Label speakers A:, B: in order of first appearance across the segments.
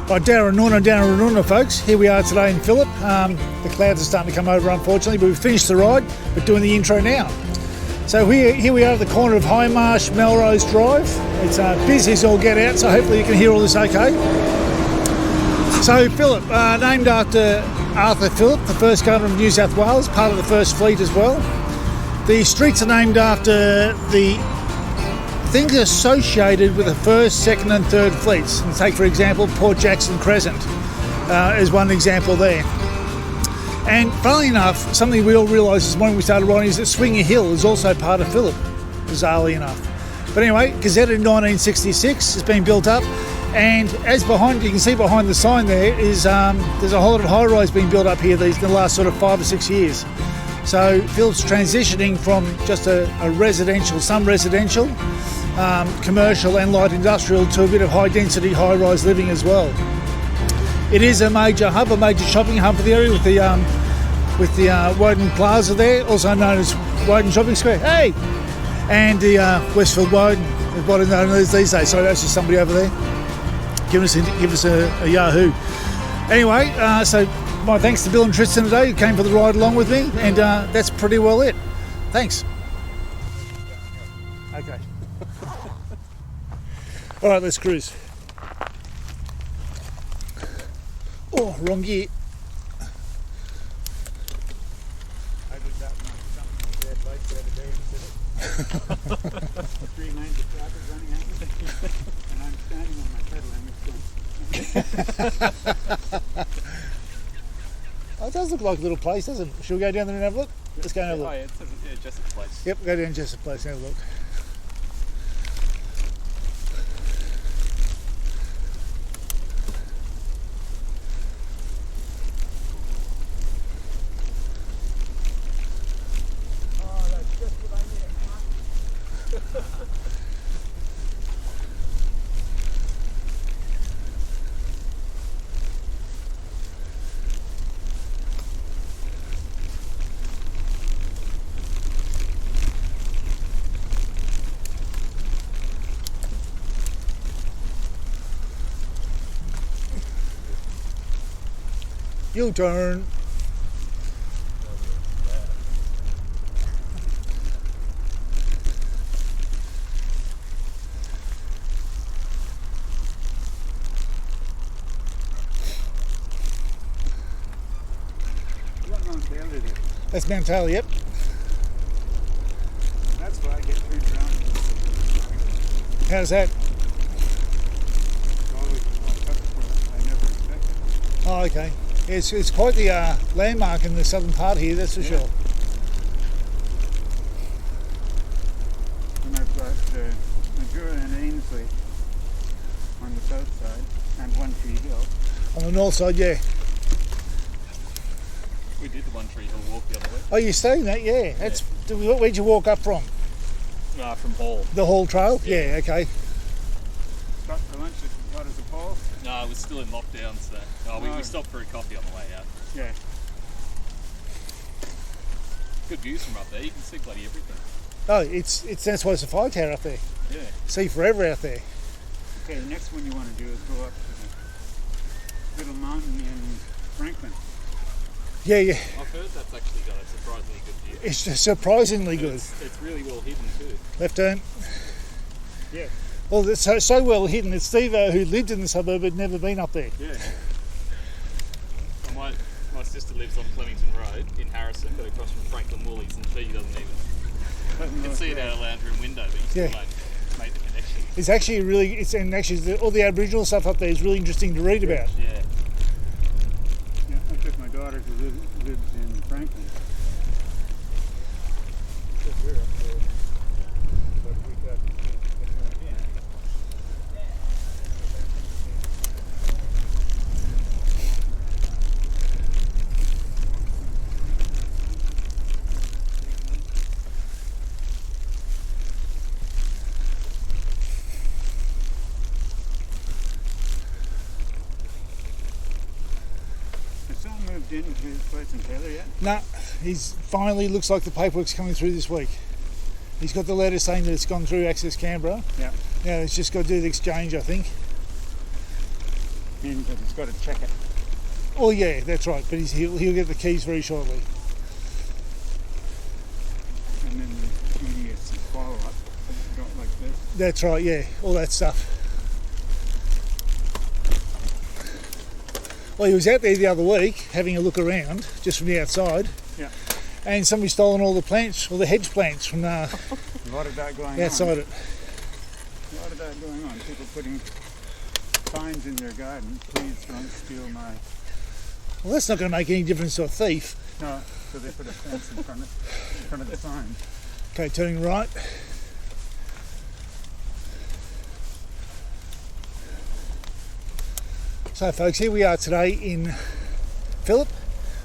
A: Right, Darra folks. Here we are today in Phillip. The clouds are starting to come over, unfortunately, but we've finished the ride. We're doing the intro now. So here we are at the corner of High Marsh, Melrose Drive. It's busy as all get out, so hopefully you can hear all this okay. So Phillip, named after Arthur Phillip, the first governor of New South Wales, part of the First Fleet as well. The streets are named after the things associated with the first, second and third fleets. And take, for example, Port Jackson Crescent as one example there. And funnily enough, something we all realised this morning we started riding is that Swingy Hill is also part of Phillip, bizarrely enough. But anyway, gazetted in 1966, has been built up, and as behind, you can see behind the sign there is there's a whole lot of high-rise being built up here in the last sort of 5 or 6 years. So Phillip's transitioning from just a residential, some residential, commercial and light industrial to a bit of high-density, high-rise living as well. It is a major hub, a major shopping hub for the area with the Woden Plaza there, also known as Woden Shopping Square. Hey! And the Westfield Woden, what are known as these days. Sorry, that's just somebody over there. Give us a yahoo. Anyway, so my thanks to Bill and Tristan today, who came for the ride along with me, and that's pretty well it. Thanks. Okay. All right, let's cruise. Oh, wrong gear.
B: Three lanes of traffic running at me, and I'm standing on my pedal and it's
A: Oh, it does look like a little place, doesn't it? Should we go down there and have a look? Let's go and have a look.
C: Oh yeah, it's Jessup's place.
A: Yep, go down Jessup's place and have a look. U-turn. That's Mount Taylor, yep.
B: that's why I get turned around.
A: How's that?
B: I never expected.
A: Oh, okay. It's quite the landmark in the southern part here, that's for sure.
B: And I've got Madura and Ainsley on the south side, and One Tree Hill.
A: On the north side, yeah.
C: We did the One Tree Hill walk the other way.
A: Oh, you're saying that, yeah. That's where'd you walk up from?
C: From Hall.
A: The Hall Trail?
C: Yeah.
A: Yeah, okay.
B: Stopped for lunch at what is the Paul?
C: No, it was still in lockdown, so we stopped for a coffee on the way out.
B: Yeah.
C: Good views from up there. You can see bloody everything.
A: Oh, it's that's why it's a fire tower up there.
C: Yeah.
A: See forever out there.
B: Okay, the next one you want to do is go up to the little mountain in Franklin.
A: Yeah, yeah.
C: I've heard that's actually got a surprisingly good view.
A: It's surprisingly good.
C: It's really well hidden too.
A: Left turn.
B: Yeah.
A: Well, it's so well hidden that Steve, who lived in the suburb, had never been up there.
C: Yeah. Well, my sister lives on Flemington Road in Harrison, but across from Franklin Woolies, and she doesn't even. You can see it out of a lounge room window, but you still don't make the connection.
A: It's actually and actually all the Aboriginal stuff up there is really interesting to read about.
C: Yeah.
B: Yeah, I took my daughter who lives in Franklin. We're up there, but we got in. Moved into his place in Taylor yet?
A: No, he's finally looks like the paperwork's coming through this week. He's got the letter saying that it's gone through Access Canberra.
B: Yeah.
A: Now it's just got to do the exchange, I think.
B: means that he's got to check it.
A: Oh yeah, that's right. But he'll get the keys very shortly.
B: And then the tedious follow-up. Got like this.
A: That's right. Yeah, all that stuff. Well, he was out there the other week having a look around just from the outside.
B: Yeah.
A: And somebody's stolen all the plants, all the hedge plants from
B: a lot of that going
A: outside
B: on.
A: it.
B: A lot of that going on. People putting signs in their garden. Please don't steal my.
A: Well, that's not going to make any difference to a thief.
B: No, so they put a fence in front of the sign.
A: Okay, turning right. So folks, here we are today in Phillip,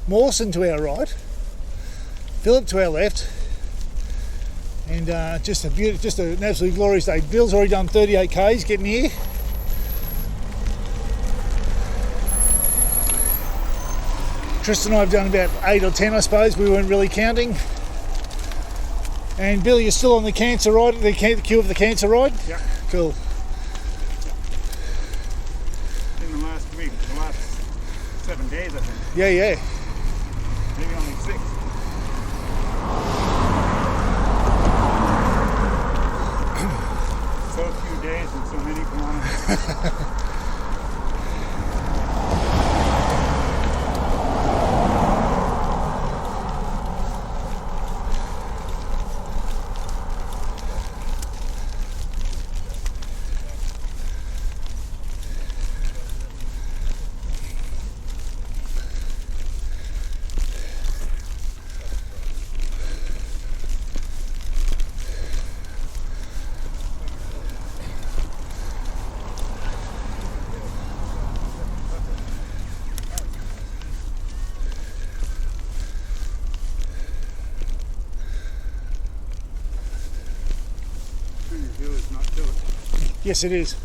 A: Mawson to our right, Phillip to our left, and just an absolutely glorious day. Bill's already done 38 k's getting here. Tristan and I have done about 8 or 10, I suppose. We weren't really counting. And Bill, you're still on the cancer ride, the queue of the cancer ride?
B: Yeah.
A: Cool.
B: In the last week, the last 7 days, I think.
A: Yeah.
B: Maybe only 6. So few days and so many kilometers. Yes, it is.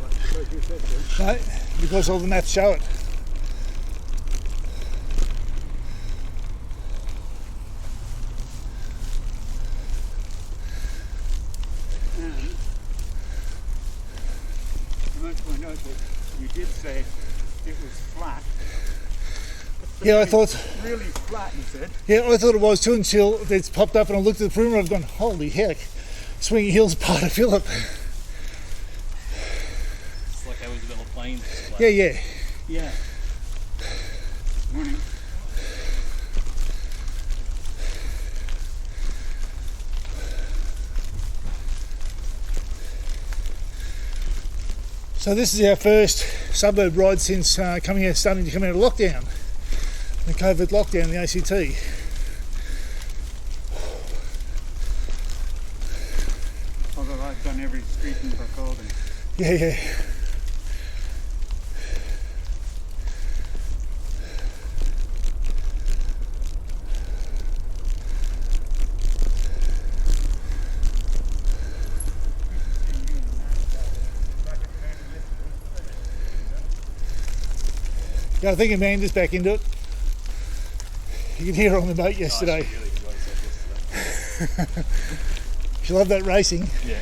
B: Like you said, Jim.
A: No, because all the maps show it.
B: And I must point out that you did say it was flat.
A: Yeah, I thought.
B: Really flat, you said.
A: Yeah, I thought it was too until it's popped up and I looked at the perimeter. I've gone, holy heck! Swinging Hills part of Phillip.
C: It's like how we got a plane display.
A: Yeah.
B: Morning.
A: So this is our first suburb ride since starting to come out of lockdown, the COVID lockdown in the ACT.
B: Although I've done every street in Barcaldine.
A: Yeah. Yeah, I think Amanda's back into it. You can hear her on the boat yesterday.
C: She really enjoyed herself yesterday.
A: She loved that racing.
C: Yeah.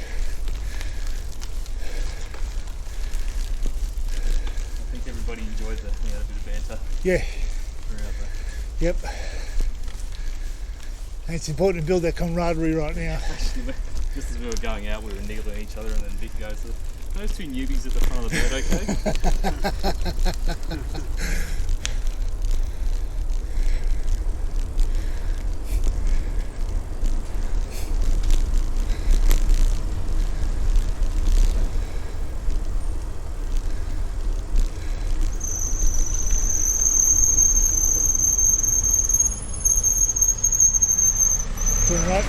C: I think everybody enjoyed a bit of banter.
A: Yeah.
C: Throughout the...
A: Yep. And it's important to build that camaraderie right now.
C: Actually, just as we were going out, we were niggling each other, and then Vic goes, "Those two newbies at the front of the boat, okay?"
A: Turn right.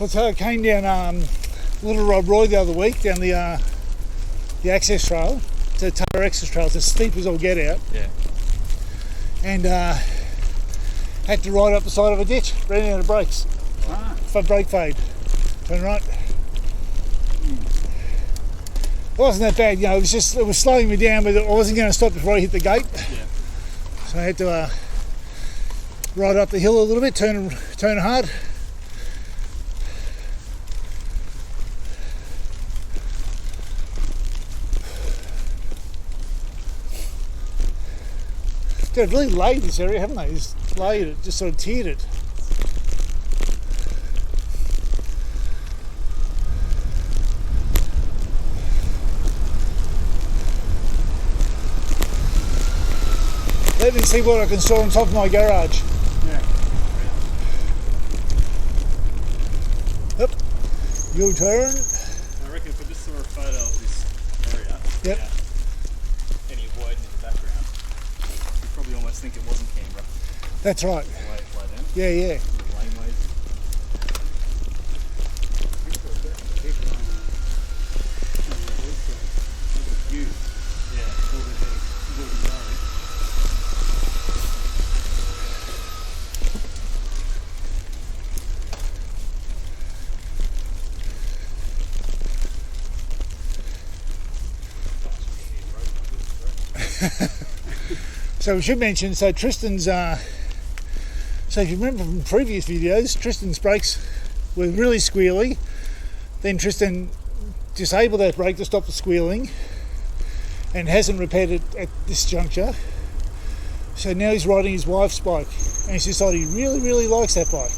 A: So I came down Little Rob Roy the other week, down the access trail, to Tara Access Trail. It's as steep as I'll get out.
C: Yeah.
A: And had to ride up the side of a ditch, ran out of brakes. For brake fade. Turn right. It wasn't that bad, it was slowing me down, but I wasn't going to stop before I hit the gate.
C: Yeah.
A: So I had to ride up the hill a little bit, turn hard. They've really laid this area, haven't they? Just laid it, just sort of tiered it. Let me see what I can store on top of my garage.
B: Yeah.
A: Yep. Your turn.
C: I reckon if I just saw a photo of this area,
A: Yep.
C: any void in the background, you'd probably almost think it wasn't Canberra.
A: That's right.
C: The way it's laid down.
A: Yeah, yeah.
C: The laneways.
A: So we should mention, so Tristan's, so if you remember from previous videos, Tristan's brakes were really squealy. Then Tristan disabled that brake to stop the squealing and hasn't repaired it at this juncture. So now he's riding his wife's bike and he's decided he really, really likes that bike.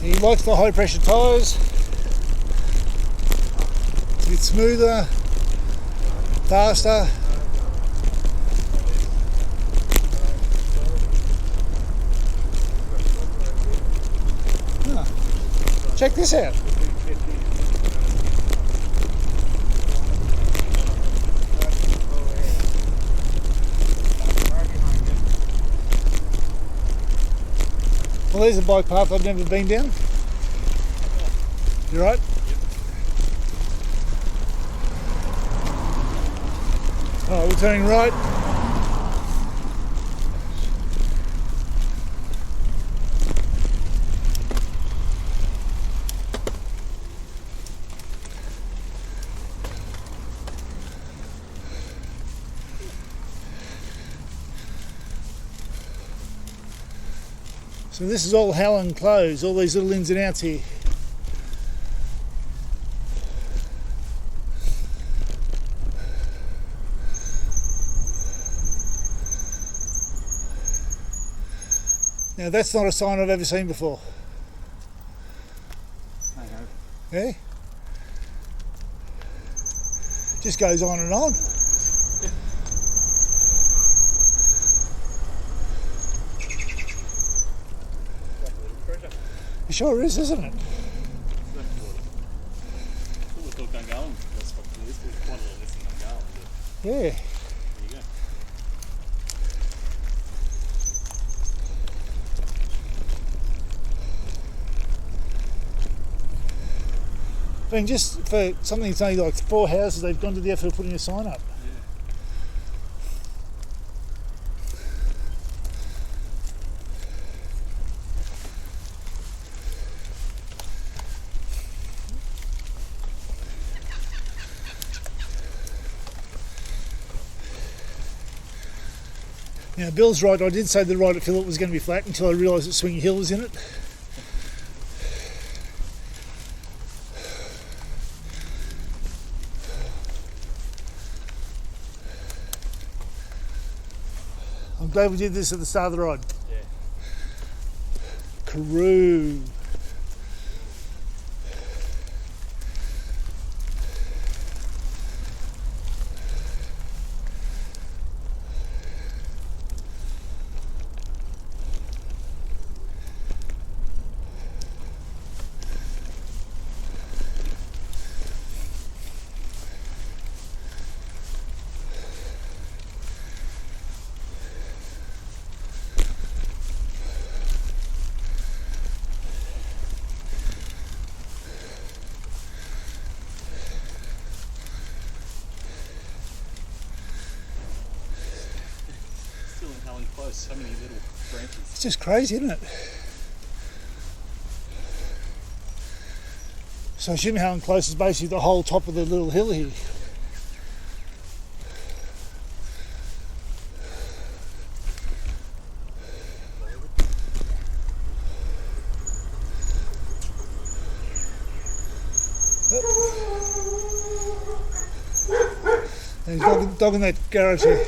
A: He likes the high pressure tyres. It's a bit smoother, faster. Check this out. Well, there's a bike path I've never been down. You right? Alright, we're turning right. So this is all Howland close, all these little ins and outs here. Now that's not a sign I've ever seen before.
B: I have.
A: Yeah? Just goes on and on. It sure is, isn't it? Yeah.
C: There you go.
A: I mean, just for something that's only like 4 houses, they've gone to the effort of putting a sign up. Now, Bill's right, I did say the ride at Phillip was going to be flat until I realised that Swinging Hill was in it. I'm glad we did this at the start of the ride.
C: Yeah.
A: Karoo.
C: Close, so many little branches.
A: It's just crazy, isn't it? So assuming how close is basically the whole top of the little hill here. There's a dog in that garage there.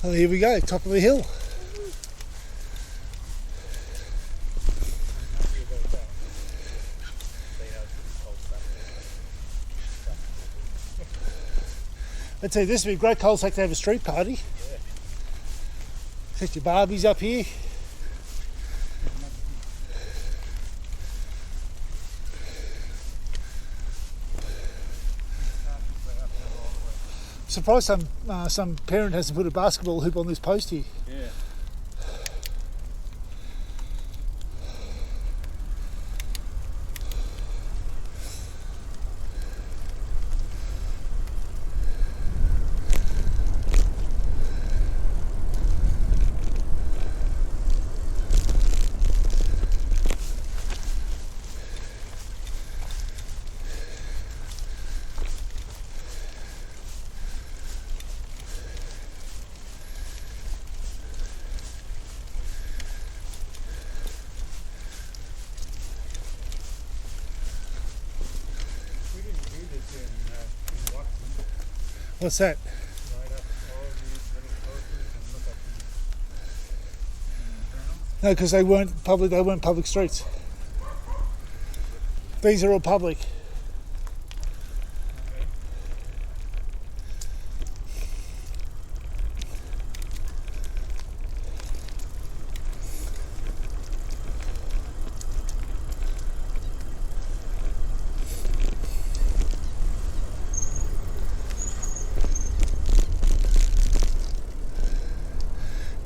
A: Oh, here we go, top of the hill. I'd say this would be a great cul-de-sac to have a street party.
C: Yeah.
A: Set your Barbies up here. Surprised some parent hasn't put a basketball hoop on this post here.
C: Yeah.
A: What's that?
B: Write up all these little posters and look up in journals.
A: No, because they weren't public. They weren't public streets. These are all public.
B: Okay.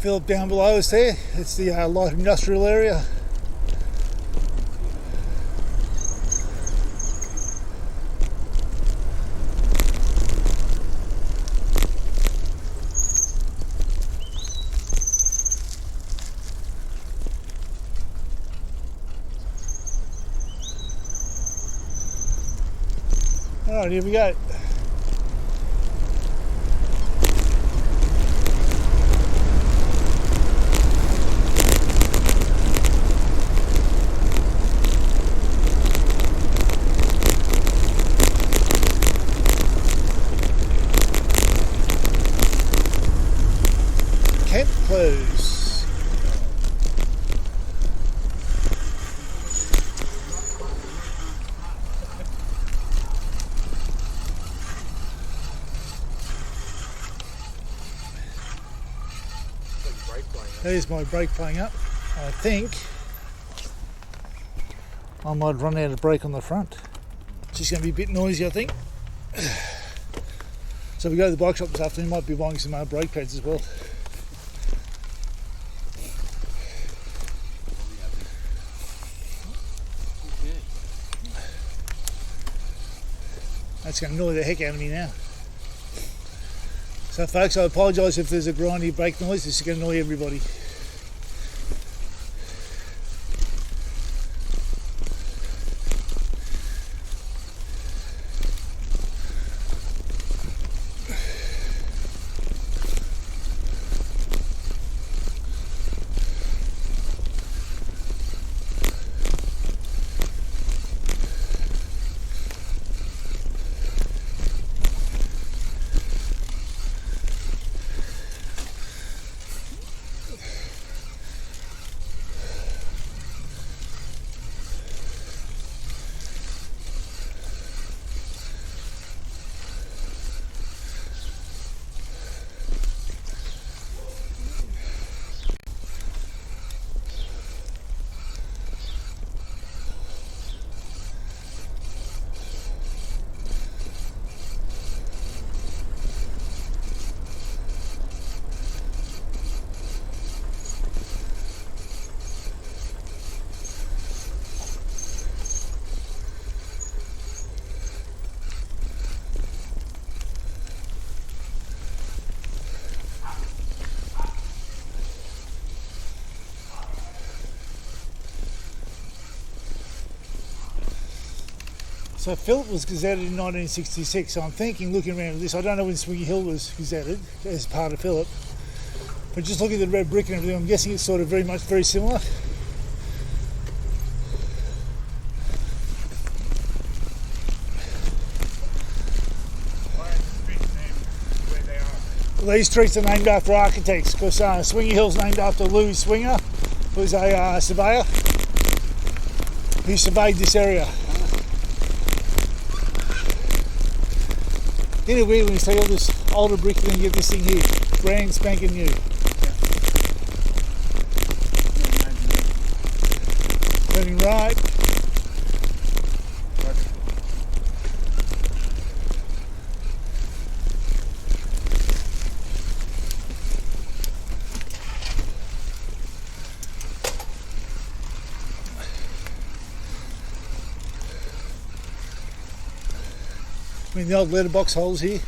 A: Phillip down below us there. It's the light industrial area. Alright, here we go. Camp close. There's my brake playing up. I think I might run out of brake on the front. It's just going to be a bit noisy, I think. So if we go to the bike shop this afternoon, might be buying some brake pads as well. That's going to annoy the heck out of me now. So folks, I apologise if there's a grindy brake noise. This is going to annoy everybody. So Phillip was gazetted in 1966, so I'm thinking, looking around at this, I don't know when Swingy Hill was gazetted as part of Phillip, but just looking at the red brick and everything, I'm guessing it's sort of very similar.
B: Why are the streets named the way they are?
A: Well, these streets are named after architects, because Swingy Hill's named after Louis Swinger, who was a surveyor who surveyed this area. Isn't it weird when you see all this older brick and then you get this thing here, brand spanking new. Turning right. I mean the old letterbox holes here.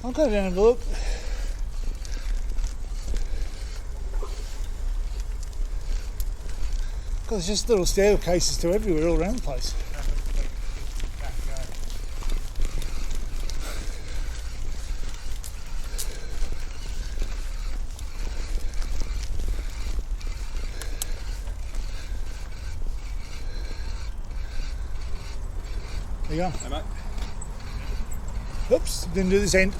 A: I'll go down and have a look. Because there's just little staircases to everywhere all around the place. There you go.
C: Hey, mate.
A: Oops, didn't do this end.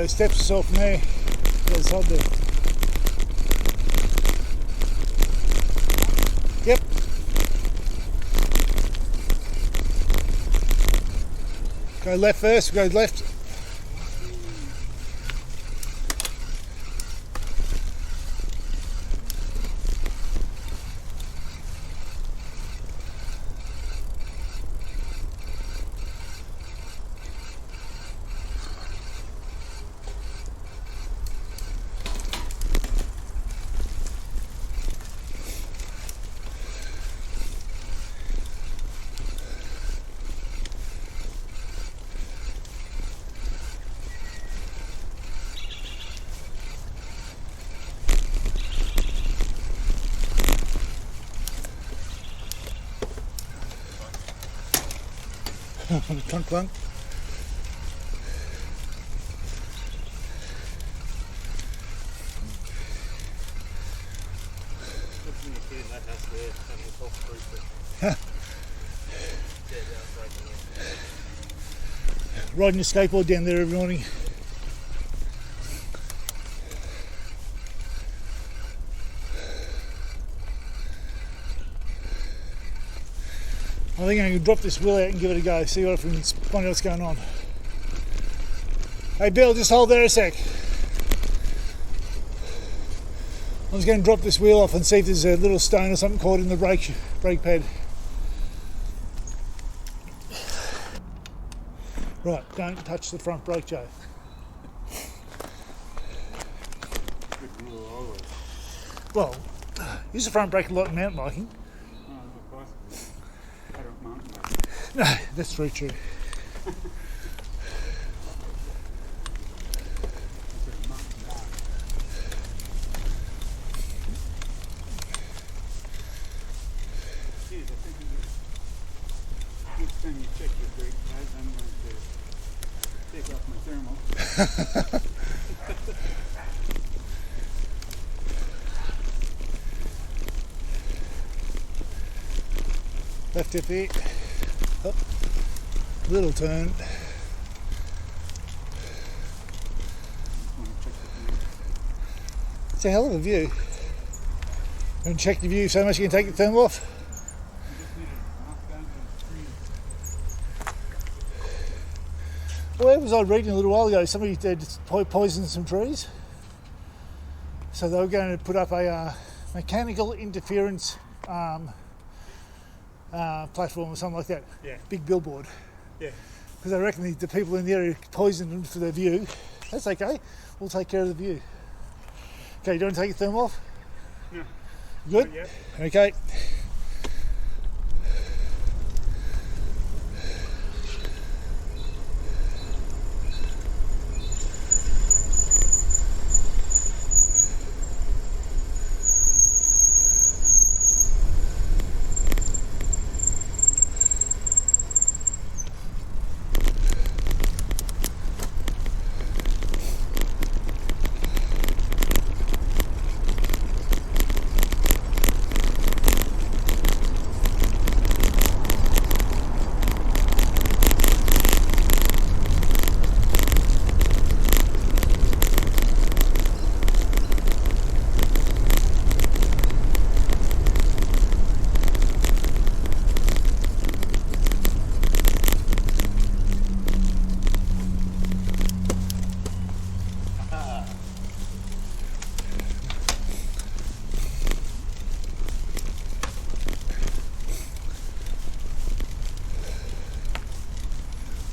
A: Steps us off from there. There's side there. Yep. Go left first, go left. Clunk clunk. Riding a skateboard down there every morning. I think I'm going to drop this wheel out and give it a go, see what I can find out what's going on. Hey Bill, just hold there a sec. I'm just going to drop this wheel off and see if there's a little stone or something caught in the brake pad. Right, don't touch the front brake, Joe.
B: Good rule always.
A: Well, use the front brake a lot in mountain biking.
B: Oh, possibly. I don't mountain bike.
A: No, that's very true.
B: Next time you check your brake pads, I'm going to take off my thermal.
A: Left hip here. Up. Little turn. It's a hell of a view. And check the view so much you can take the thermal off. Where was I reading a little while ago? Somebody had poisoned some trees. So they were going to put up a mechanical interference platform or something like that.
B: Yeah.
A: Big billboard.
B: Yeah.
A: Because I reckon the people in the area poisoned them for their view. That's okay. We'll take care of the view. Okay, do you want to take your thermal off?
B: No.
A: Good?
B: Not yet.
A: Okay.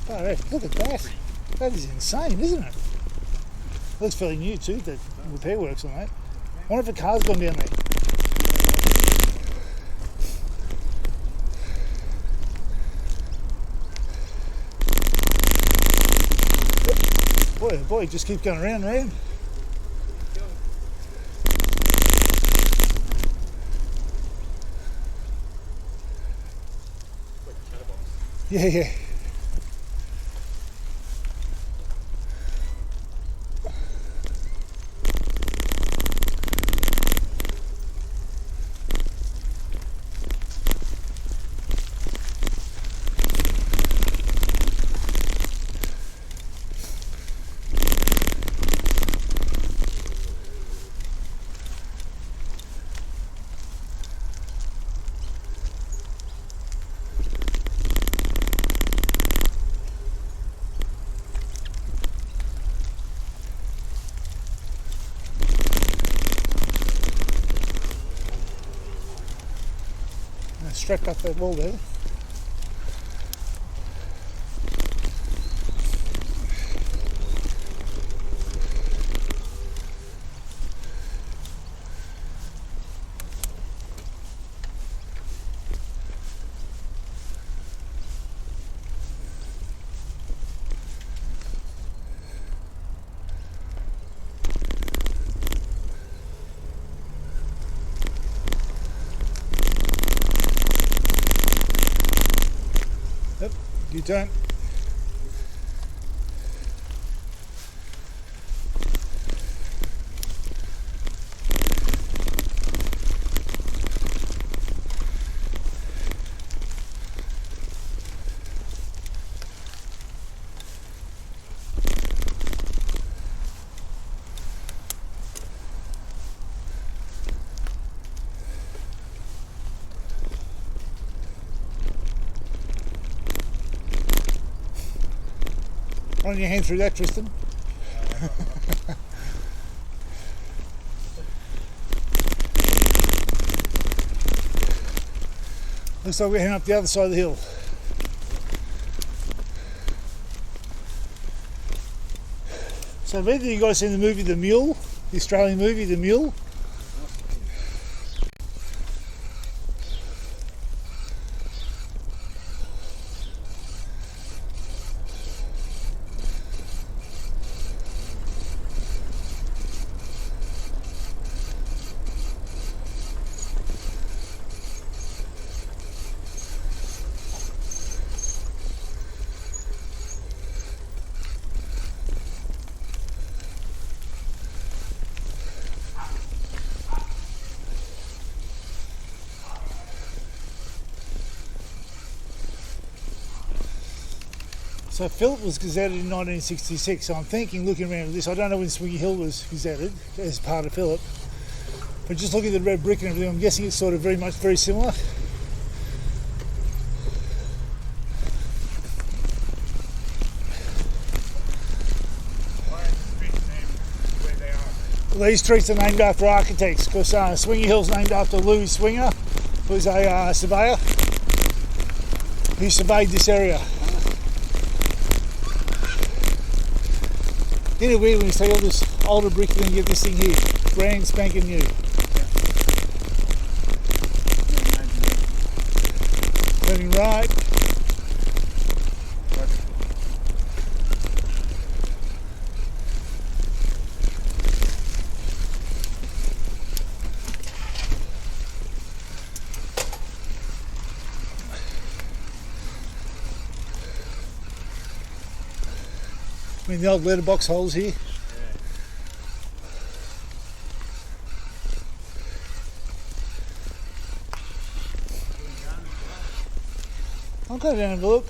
A: Oh, hey, look at that. That is insane, isn't it? Looks fairly new too, the repair works on that. I wonder if a car's gone down there. Boy, oh boy, it just keeps going round and round. Yeah, yeah. Strapped up that wall there. You don't. Run your hand through that, Tristan. Looks like we're heading up the other side of the hill. So have either of you guys seen the movie The Mule? The Australian movie The Mule? So Phillip was gazetted in 1966, so I'm thinking, looking around at this, I don't know when Swiggy Hill was gazetted as part of Phillip, But just looking at the red brick and everything, I'm guessing it's sort of very similar.
B: Why are the streets named the way they are?
A: Well, these streets are named after architects because Swingy Hill's named after Louis Swinger, who's a surveyor. He surveyed this area. Isn't it weird when you see all this older brick and then you get this thing here, brand spanking new. Turning right. I mean the old letterbox holes here. I'll go down and have a look.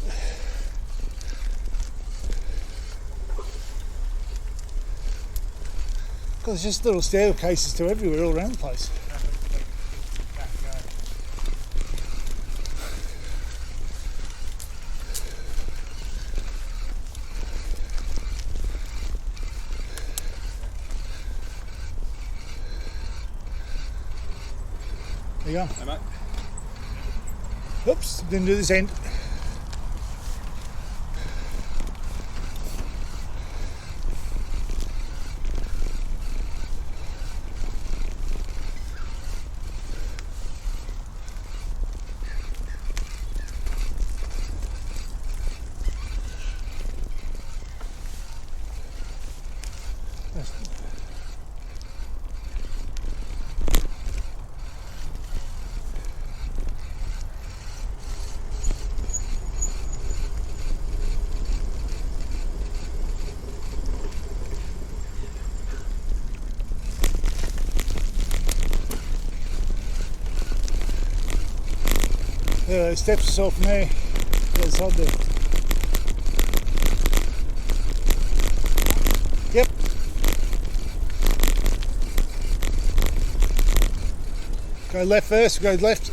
A: Because there's just little staircases to everywhere all around the place. There you go.
C: Hey, mate.
A: Oops, didn't do this end. Steps us off from there. There's side there. Yep. Go left first, go left.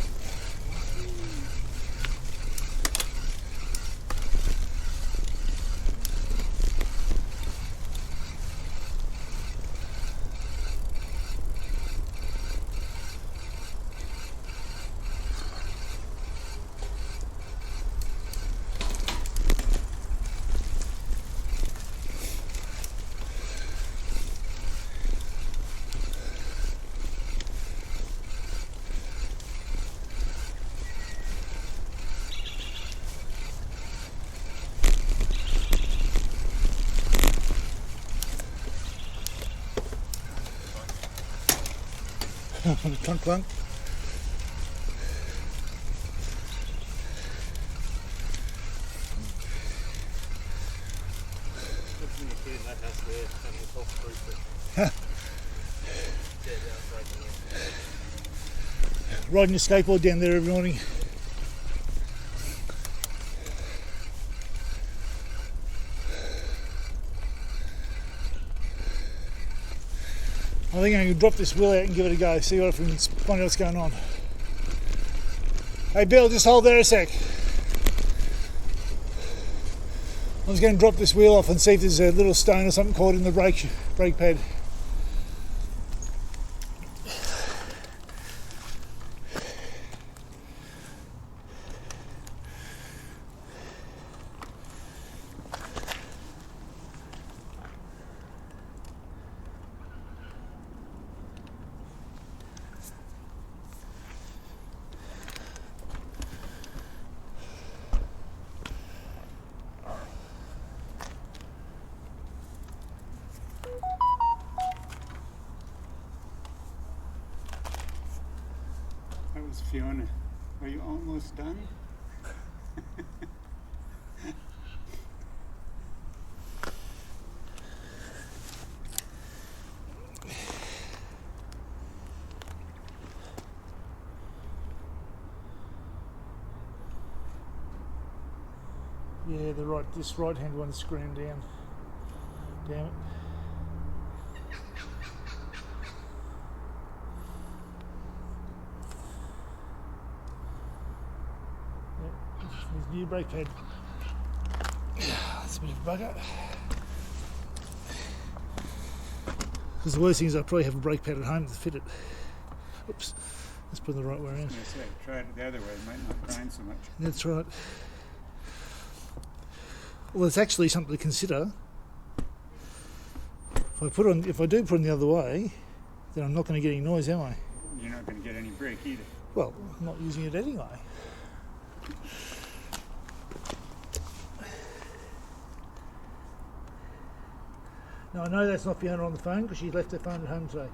A: Clunk clunk. Riding a skateboard down there every morning. I think I'm going to drop this wheel out and give it a go, see if we can find out what's going on. Hey Bill, just hold there a sec. I was going to drop this wheel off and see if there's a little stone or something caught in the brake pad.
B: That was Fiona. Are you almost done?
A: Yeah, this right hand one's screwing down. Damn it. the new brake pad. That's a bit of a bugger. Because the worst thing is I probably have a brake pad at home to fit it. Oops, let's put it the right way around.
B: I say, try it the other way, it might not grind so much.
A: That's right. Well, it's actually something to consider. If I do put it the other way, then I'm not going to get any noise, am I?
B: You're not going to get any brake either.
A: Well, I'm not using it anyway. Now I know that's not Fiona on the phone because she left her phone at home today.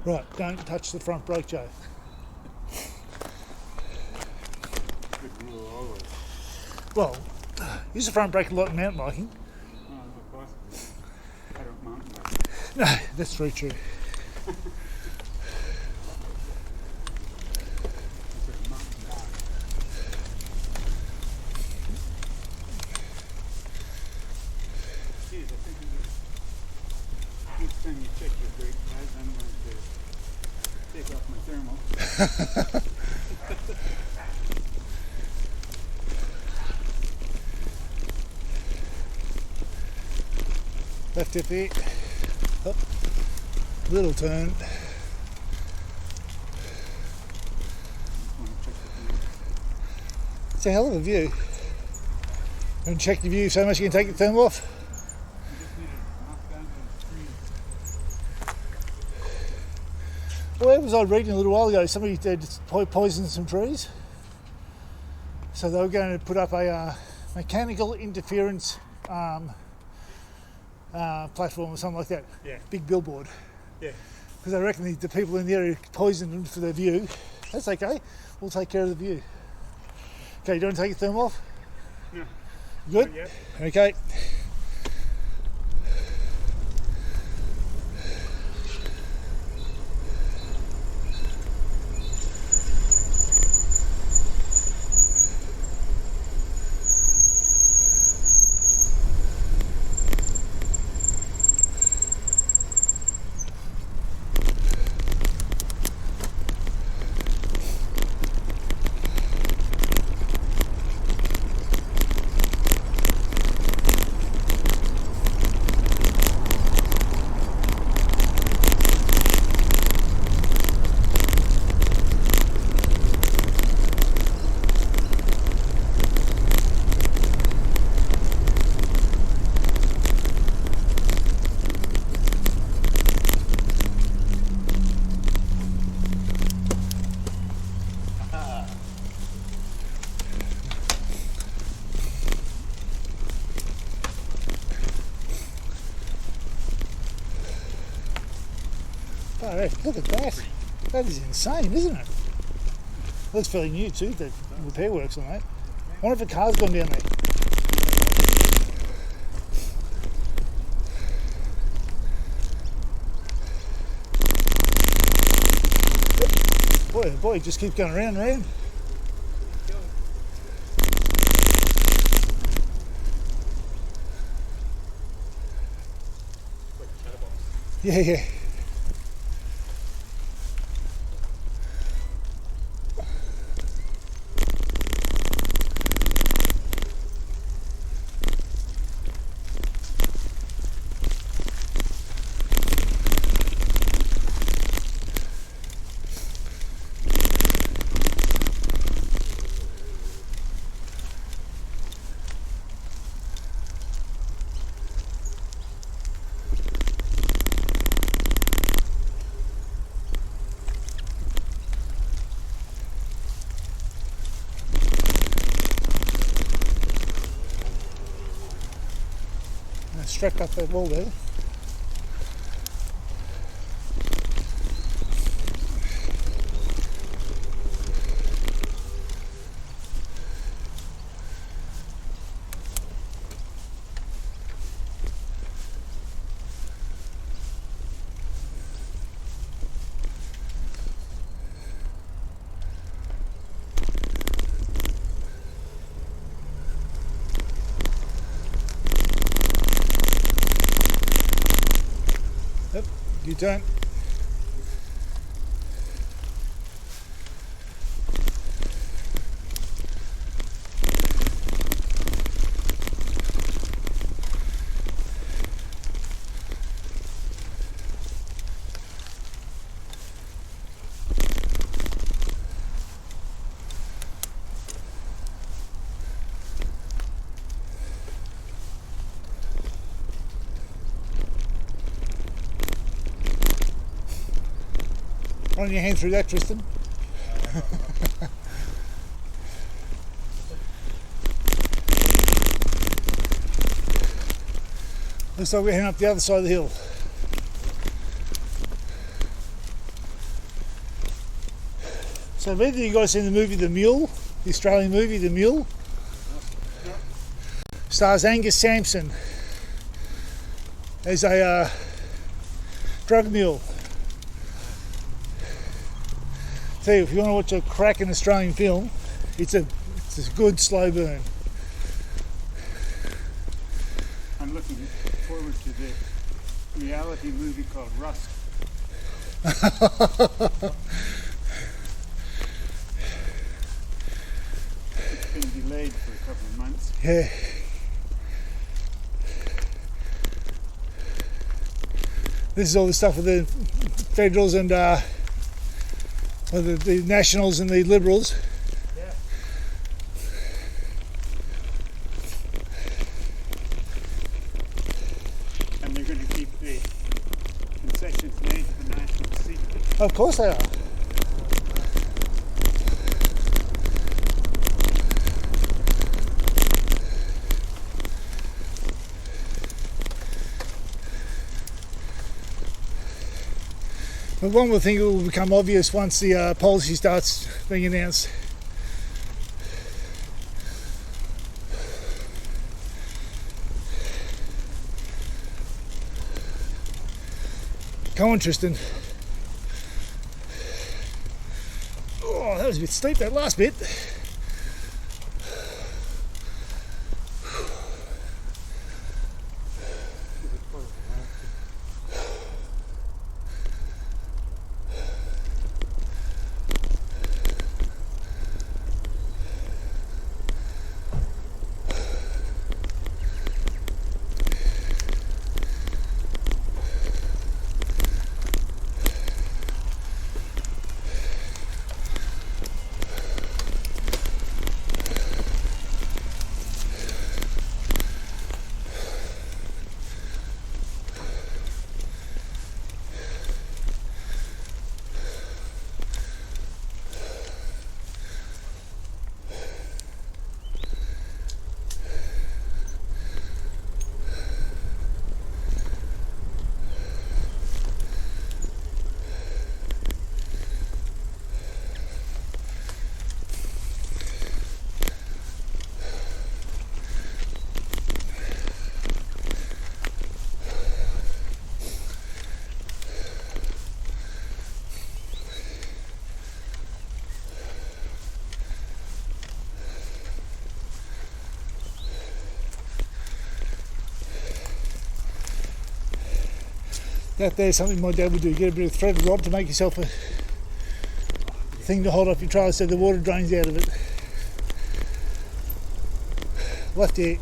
A: Right, don't touch the front brake, Joe.
B: Good rule always.
A: Well, use the front brake a lot in mountain biking.
B: Oh, not possible. I don't mountain bike.
A: No, that's very true.
B: Geez, I think next time you check your brake pads, I'm going to take off my thermal.
A: Left hip here. Up. Little turn. It's a hell of a view. And check the view so much you can take the thermal off. Where was I reading a little while ago? Somebody had poisoned some trees. So they were going to put up a mechanical interference platform or something like that.
B: Yeah.
A: Big billboard.
B: Yeah.
A: Because I reckon the people in the area poisoned them for their view. That's okay. We'll take care of the view. Okay, do you want to take your thermal off?
B: No.
A: Good?
B: Not yet.
A: Okay. Oh, look at that. That is insane, isn't it? Looks fairly new too, the repair works on that. I wonder if a car's gone down there. Boy, oh boy, it just keeps going round and round. Yeah, yeah. Strapped up that wall there. Your turn. Run your hand through that, Tristan. Looks like we're heading up the other side of the hill. So have either of you guys seen the movie The Mule? The Australian movie The Mule? Stars Angus Sampson as a drug mule. Tell you, if you want to watch a cracking Australian film, it's a good slow burn.
B: I'm looking forward to the reality movie called Rust. It's been delayed for a couple of months.
A: Yeah. This is all the stuff with the Federals and the Nationals and the Liberals.
B: Yeah. And they're going to keep the concessions made to the Nationals secret.
A: Of course they are. But one would think it will become obvious once the policy starts being announced. Come on, Tristan. Oh, that was a bit steep, that last bit. That there's something my dad would do. Get a bit of threaded rod to make yourself a thing to hold off your trailer so the water drains out of it. Left ear.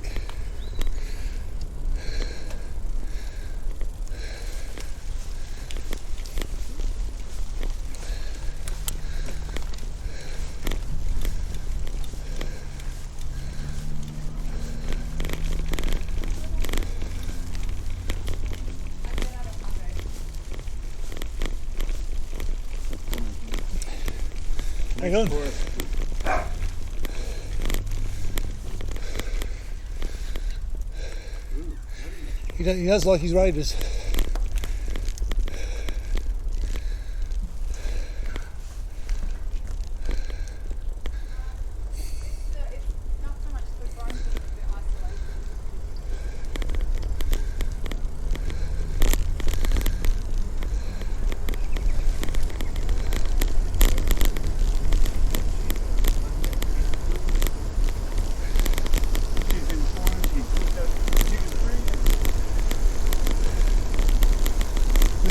A: Hang on. He does like his raiders.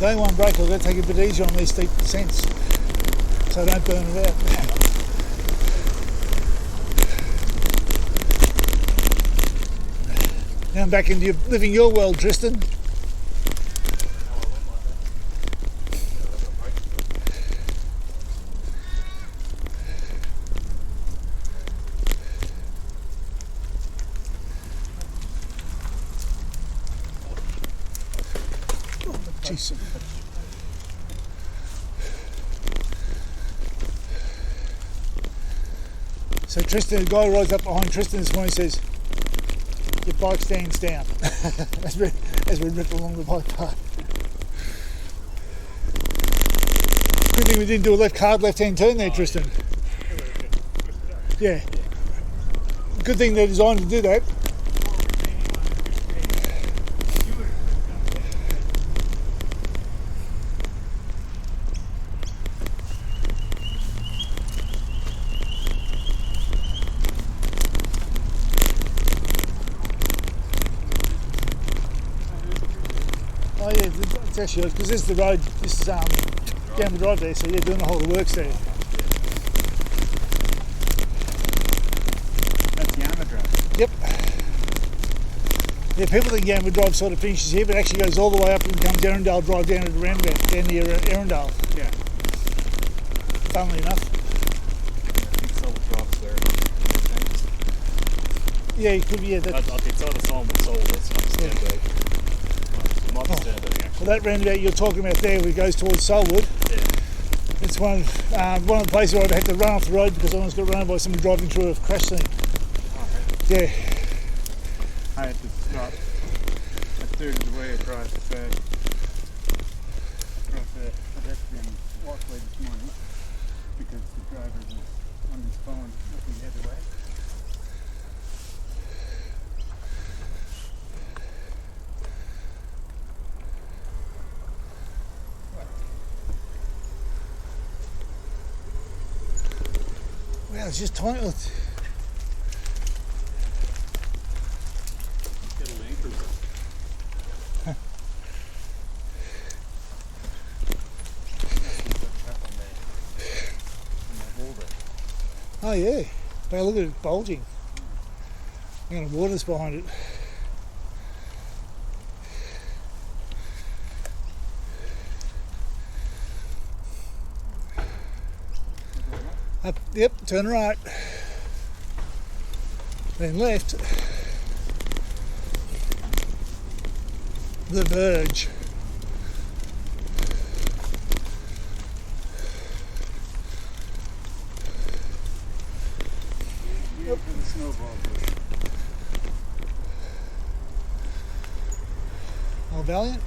A: Going one break, I've got to take it a bit easier on these steep descents so I don't burn it out. Now I'm back into living your world, Tristan. Jeez. So Tristan, the guy rides up behind Tristan this morning and says, your bike stands down as we rip along the bike path. Good thing we didn't do a left-hand turn there, Tristan. Yeah. Good thing they're designed to do that. Oh yeah, it's actually because this is the road. This is Canberra Drive there, so yeah, doing the whole of the works there.
B: That's Yama Drive.
A: Yep. Yeah, people think Canberra Drive sort of finishes here, but it actually goes all the way up and comes Erindale Drive down to the roundabout down near Erindale.
B: Yeah.
A: Funnily enough.
C: I think Soul Drive's there.
A: Yeah, it could be. Yeah,
C: It's either Soul or Soul. That's not Sternberg. Might be Sternberg actually.
A: Well, that roundabout you're talking about there, where it goes towards Solwood.
C: Yeah.
A: It's one of the places where I had to run off the road because I almost got run over by someone driving through a crash scene. Yeah.
B: I had to stop a third of the way across the pedestrian walkway this morning because the driver was on his phone looking the other way.
A: Wow, it's just tiny.
C: Get a Land Cruiser.
A: Oh yeah. Wow, look at it bulging. And the water's behind it. Up, yep, turn right. Then left. The Verge.
B: Yep. For the snowball field.
A: Old Valiant.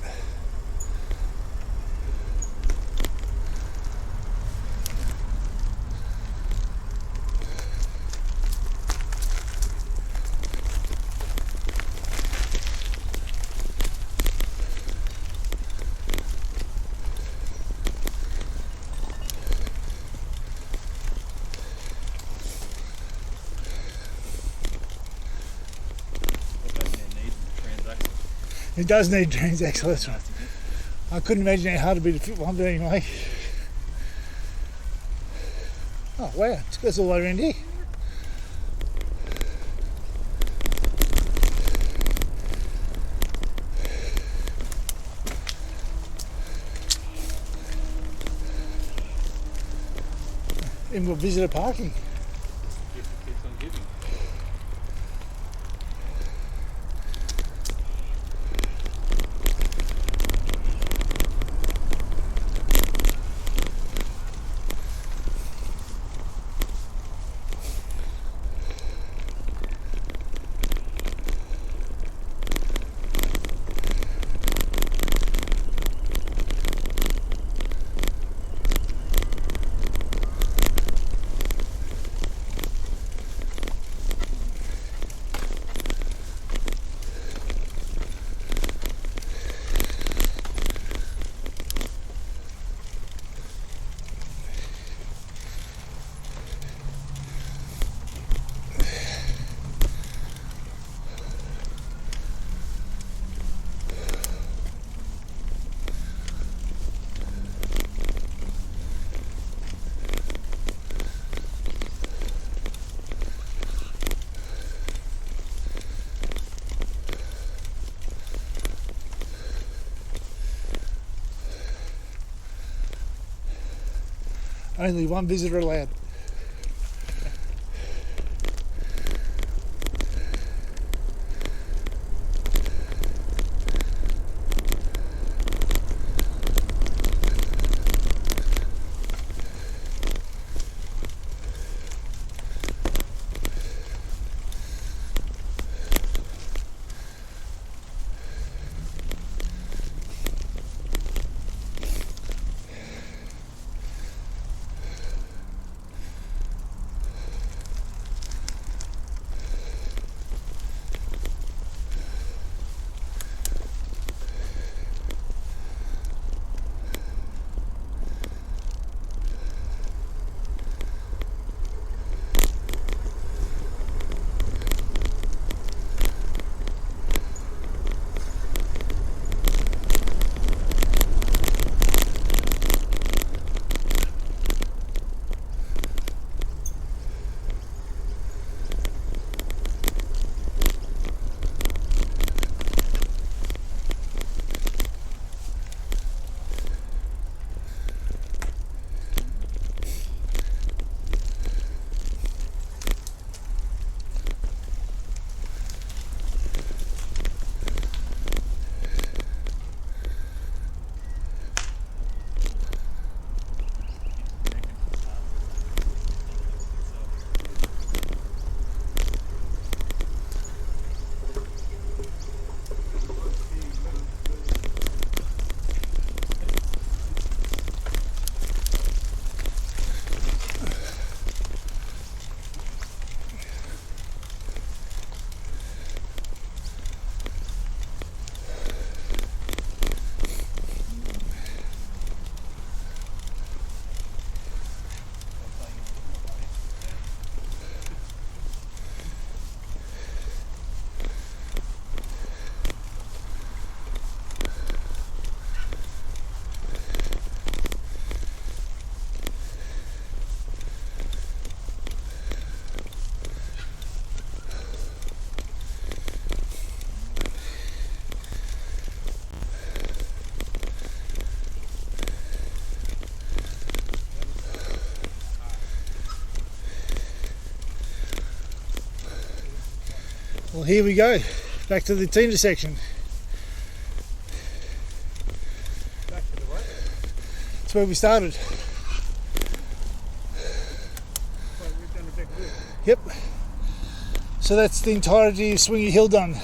A: It does need transaxle, that's right. I couldn't imagine how hard it'd be to fit one, but anyway. Oh wow, it goes all the way around here. And we'll visit parking.
C: Keeps on giving.
A: Only one visitor allowed. Well, here we go, back to the intersection.
B: Back to the right.
A: That's where we started.
B: Well, we've done a big loop.
A: Yep. So that's the entirety of Swingy Hill done.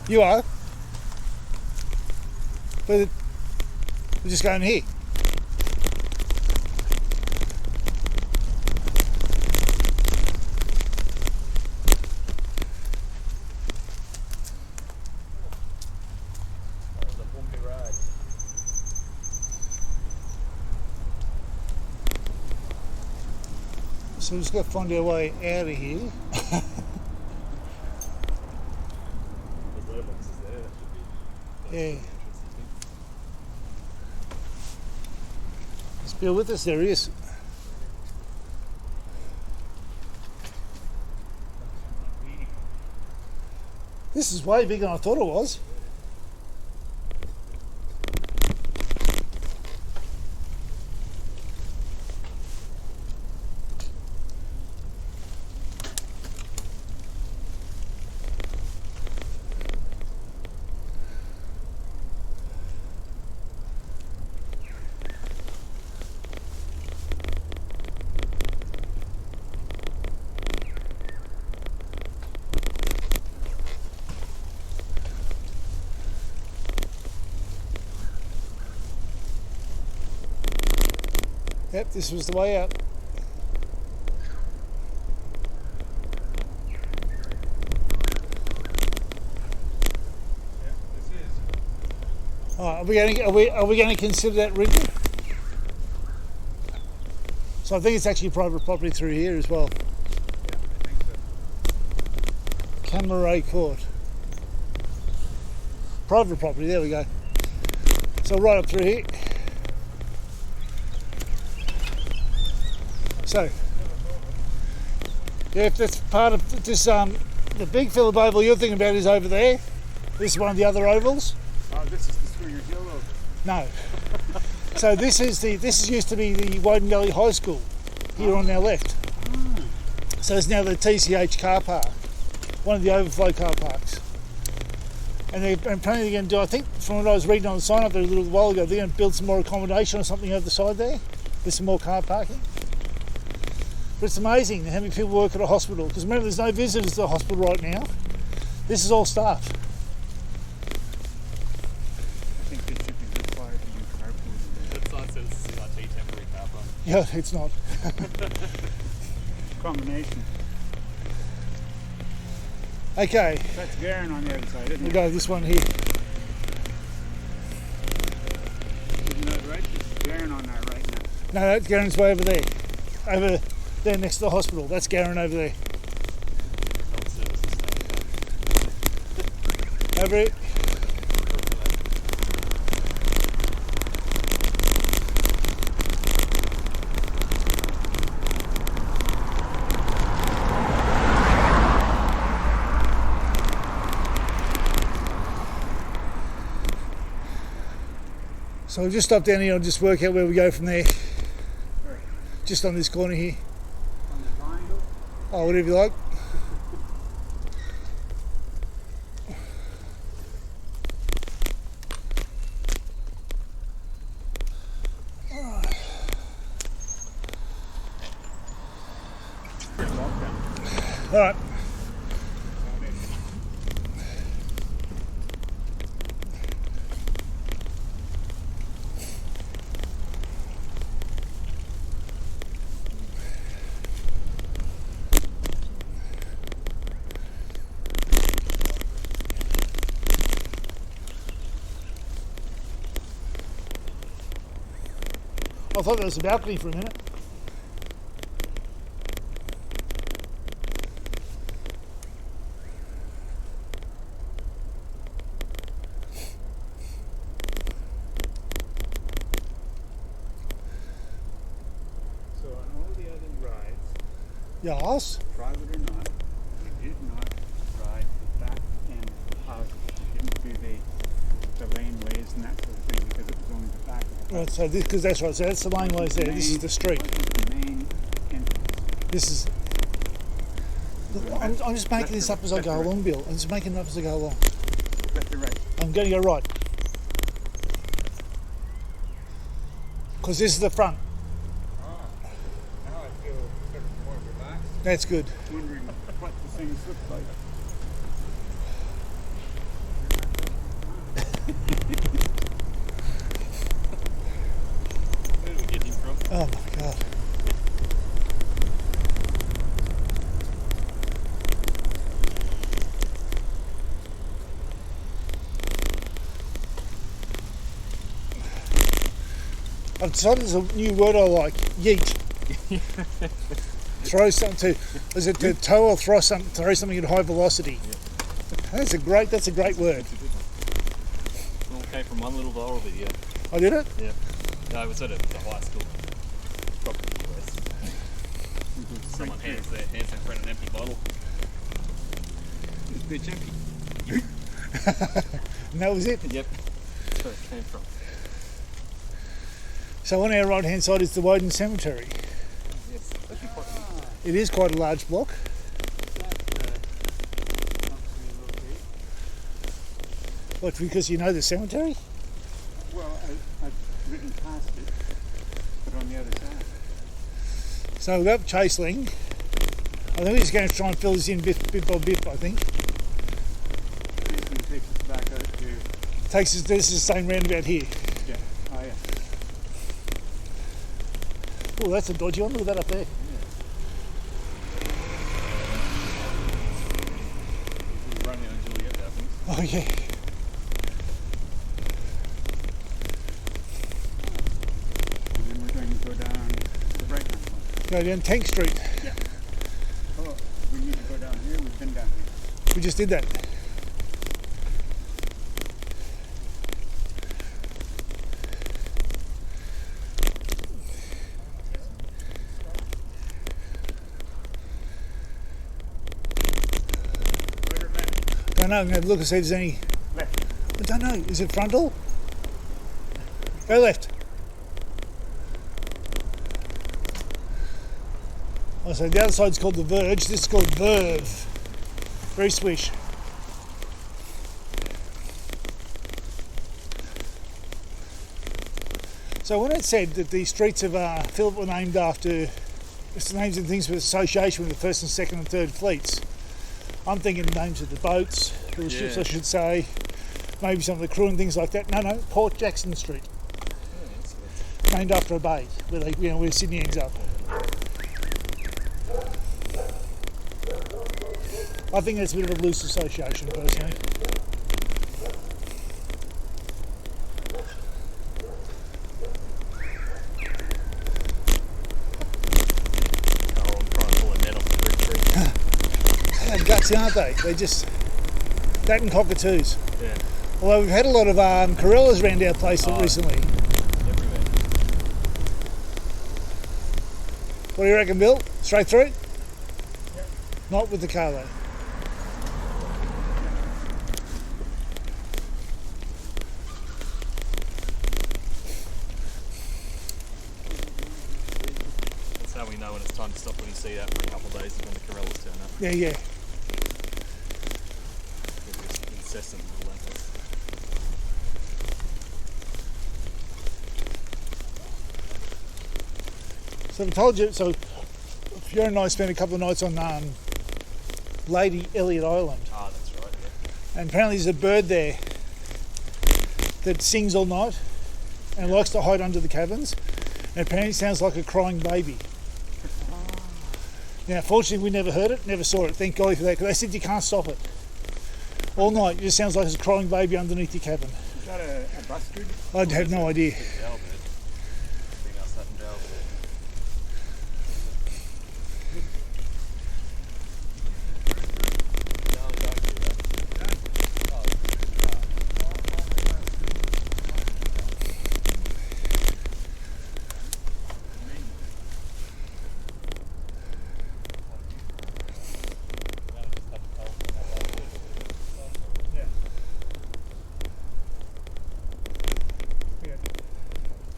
A: You are. But we're just going here.
C: That was a bumpy ride.
A: So we've just got to find our way out of here.
C: There's letterboxes there. That should be
A: Yeah.
C: interesting.
A: Is Bill with us? There he is. This is way bigger than I thought it was. Yep, this was the way out.
B: Yeah, this is.
A: Are we going to consider that written? So I think it's actually private property through here as well.
B: Yeah, I think so.
A: Canberra Court. Private property, there we go. So right up through here. So, yeah, if that's part of this, the big Phillip oval you're thinking about is over there. This is one of the other ovals.
B: Oh, this is the Swingers Hill Oval.
A: No. So this used to be the Woden Gully High School here on our left. So it's now the TCH car park, one of the overflow car parks. And they're planning to do, I think from what I was reading on the sign up there a little while ago, they're going to build some more accommodation or something over the side there. There's some more car parking. But it's amazing how many people work at a hospital, because remember there's no visitors to the hospital right now. This is all staff.
B: I think they should be required to do carpooling.
C: That sign says CRT temporary car park.
A: Yeah, it's not.
B: Combination.
A: Okay,
B: That's Garen on the other side, isn't
A: we'll
B: it?
A: go to this one here.
B: Isn't that right? This is Garen on that right now.
A: No, that's Garen's way over there. Over there next to the hospital. That's Garen over there.
C: Health services stuff.
A: Over it. So we'll just stop down here and just work out where we go from there.
B: Right.
A: Just on this corner here.
B: On the triangle.
A: Oh, whatever you like. All right. I thought there was a balcony for a minute.
B: So on all the other rides,
A: Yes.
B: private or not, you did not ride the back end of the house. You didn't do the laneways and that sort of thing because it was only the back of the house.
A: Right, so this, because that's right, so that's the laneways there. This is the street.
B: What is the main entrance?
A: This is. Look, I'm just making this up as I go along, Bill. I'm just making it up as I go along.
B: Left or right?
A: I'm going to go right. Because this is the front.
B: Now I feel sort of more relaxed.
A: That's good.
B: Wondering what the things look like.
C: Where do we get him from?
A: Oh my God. I've decided there's a new word I like. Yeet. Throw something to. Is it to tow or throw something at high velocity?
C: Yeah.
A: That's a great word.
C: It all came from one little viral video.
A: I did it?
C: Yeah. No, it was at the high school. Probably the US. Someone hands their friend an empty bottle.
B: This bitch empty.
A: And that was it.
C: Yep. That's where it came from.
A: So on our right hand side is the Woden Cemetery.
C: Yes. That'd be quite neat.
A: It is quite a large block. What, because you know the cemetery?
B: Well, I've ridden past it, but on the other side.
A: So we've got Chaseling. I think we're just going to try and fill this in bit by bit, I think.
B: This one takes us back out to,
A: This is the same roundabout here.
B: yeah, oh yeah.
A: Oh, that's a dodgy one. Look at that up there.
C: Run out until we get that happens.
A: Oh, yeah.
B: And then we're going to go down the right-hand side.
A: Go down Tank Street.
B: Yeah. Oh, we need to go down here. We've been down here.
A: We just did that. I don't know, I'm going to have a look and see if there's any.
B: Left.
A: I don't know, is it frontal? Go left. Oh, so the other side's called the Verge, this is called Verve. Very swish. So when it said that the streets of Phillip were named after, it's names and things with association with the first and second and third fleets, I'm thinking names of the boats, or the ships I should say, maybe some of the crew and things like that. No, Port Jackson Street. Named after a bay, where they, where Sydney ends up. I think that's a bit of a loose association, personally. They have guts, aren't they? They just, that and cockatoos.
C: Yeah.
A: Although we've had a lot of Corellas around our place recently.
C: Everywhere.
A: What do you reckon, Bill? Straight through? Yep. Not with the car though.
C: That's how we know when it's time to stop, when you see that for a couple of days is when the Corellas turn up.
A: Yeah.
C: It's incessant relentless.
A: So I told you, so Fiona and I spent a couple of nights on Lady Elliot Island.
C: Ah, that's right, yeah.
A: And apparently there's a bird there that sings all night and likes to hide under the cabins. And apparently it sounds like a crying baby. Now, fortunately, we never heard it, never saw it. Thank God for that, because they said you can't stop it. All night, it just sounds like a crying baby underneath your cabin.
B: Is that a bustard?
A: I'd have no idea.
C: Jailbird. Female satin jailbird. No, I'm going through that.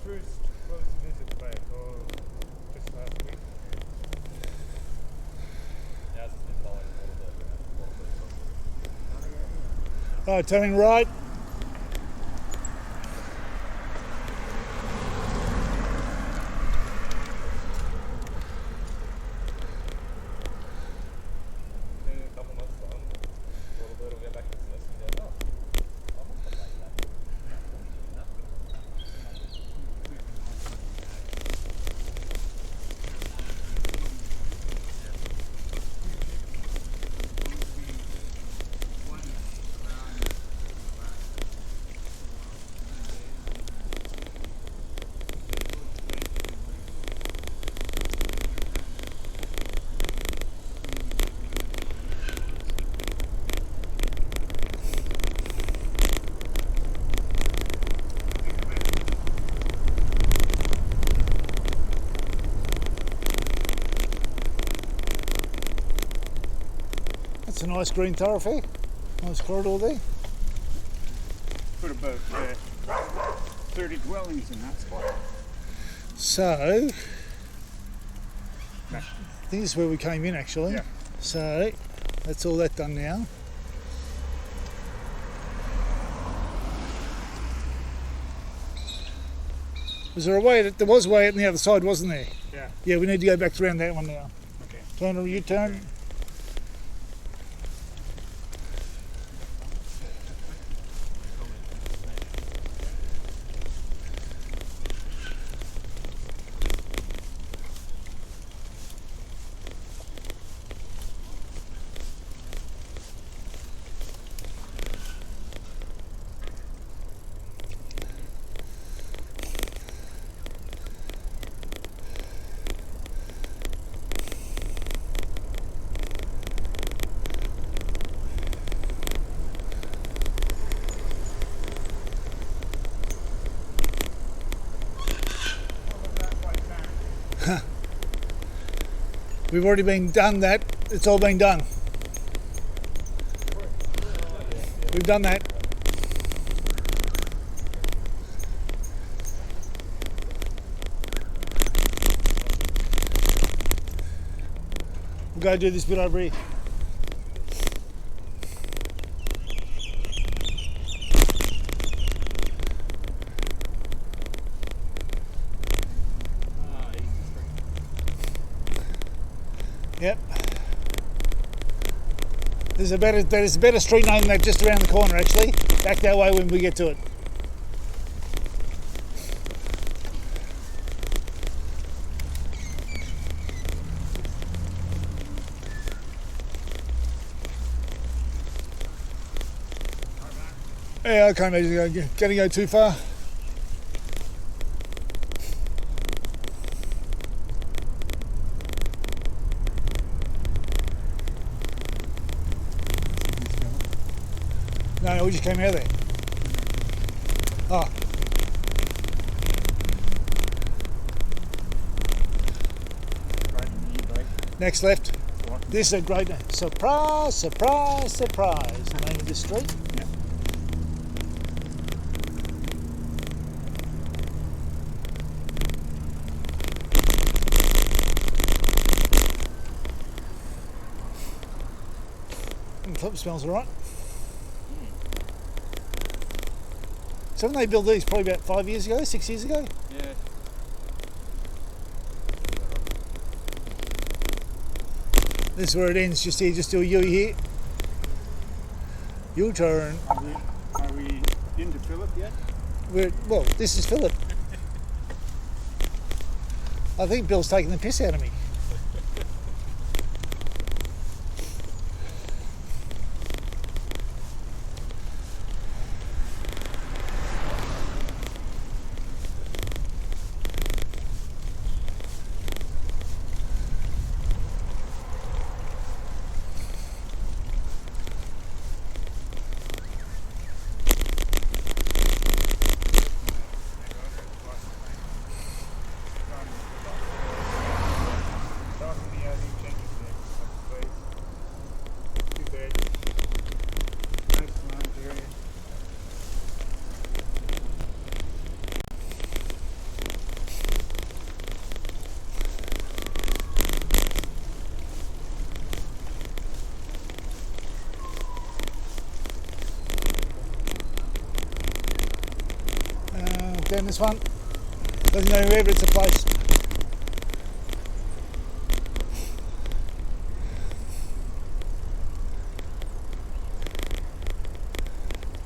B: First close visit by just last week.
C: Yeah, it's been following a little bit.
A: All right, turning right.
C: In a couple months' time, a little bit will get back to this and go, I must have made that.
A: That's a nice green thoroughfare. Nice corridor there.
B: Put about 30 dwellings in that spot.
A: So, I think this is where we came in actually.
B: Yeah.
A: So, that's all that done now. Was there a way? There was a way out on the other side, wasn't there?
B: Yeah.
A: Yeah, we need to go back around that one now.
B: Okay.
A: Turn a U-turn. We've already been done that. It's all been done. We've done that. We'll go do this bit over here. Yep. There's a better street name than that just around the corner actually. Back that way when we get to it. Yeah, I can't imagine going to go too far. No, we just came out of there. Oh. Next left. This is a great surprise, surprise, surprise. The name of this street.
B: Yeah.
A: Phillip smells alright. So when they built these, probably about 5 years ago, 6 years ago?
C: Yeah.
A: This is where it ends, just here, just do a U here. U-turn.
B: Are we into Phillip yet?
A: Well, this is Phillip. I think Bill's taking the piss out of me. Down this one. Doesn't know wherever it's a place.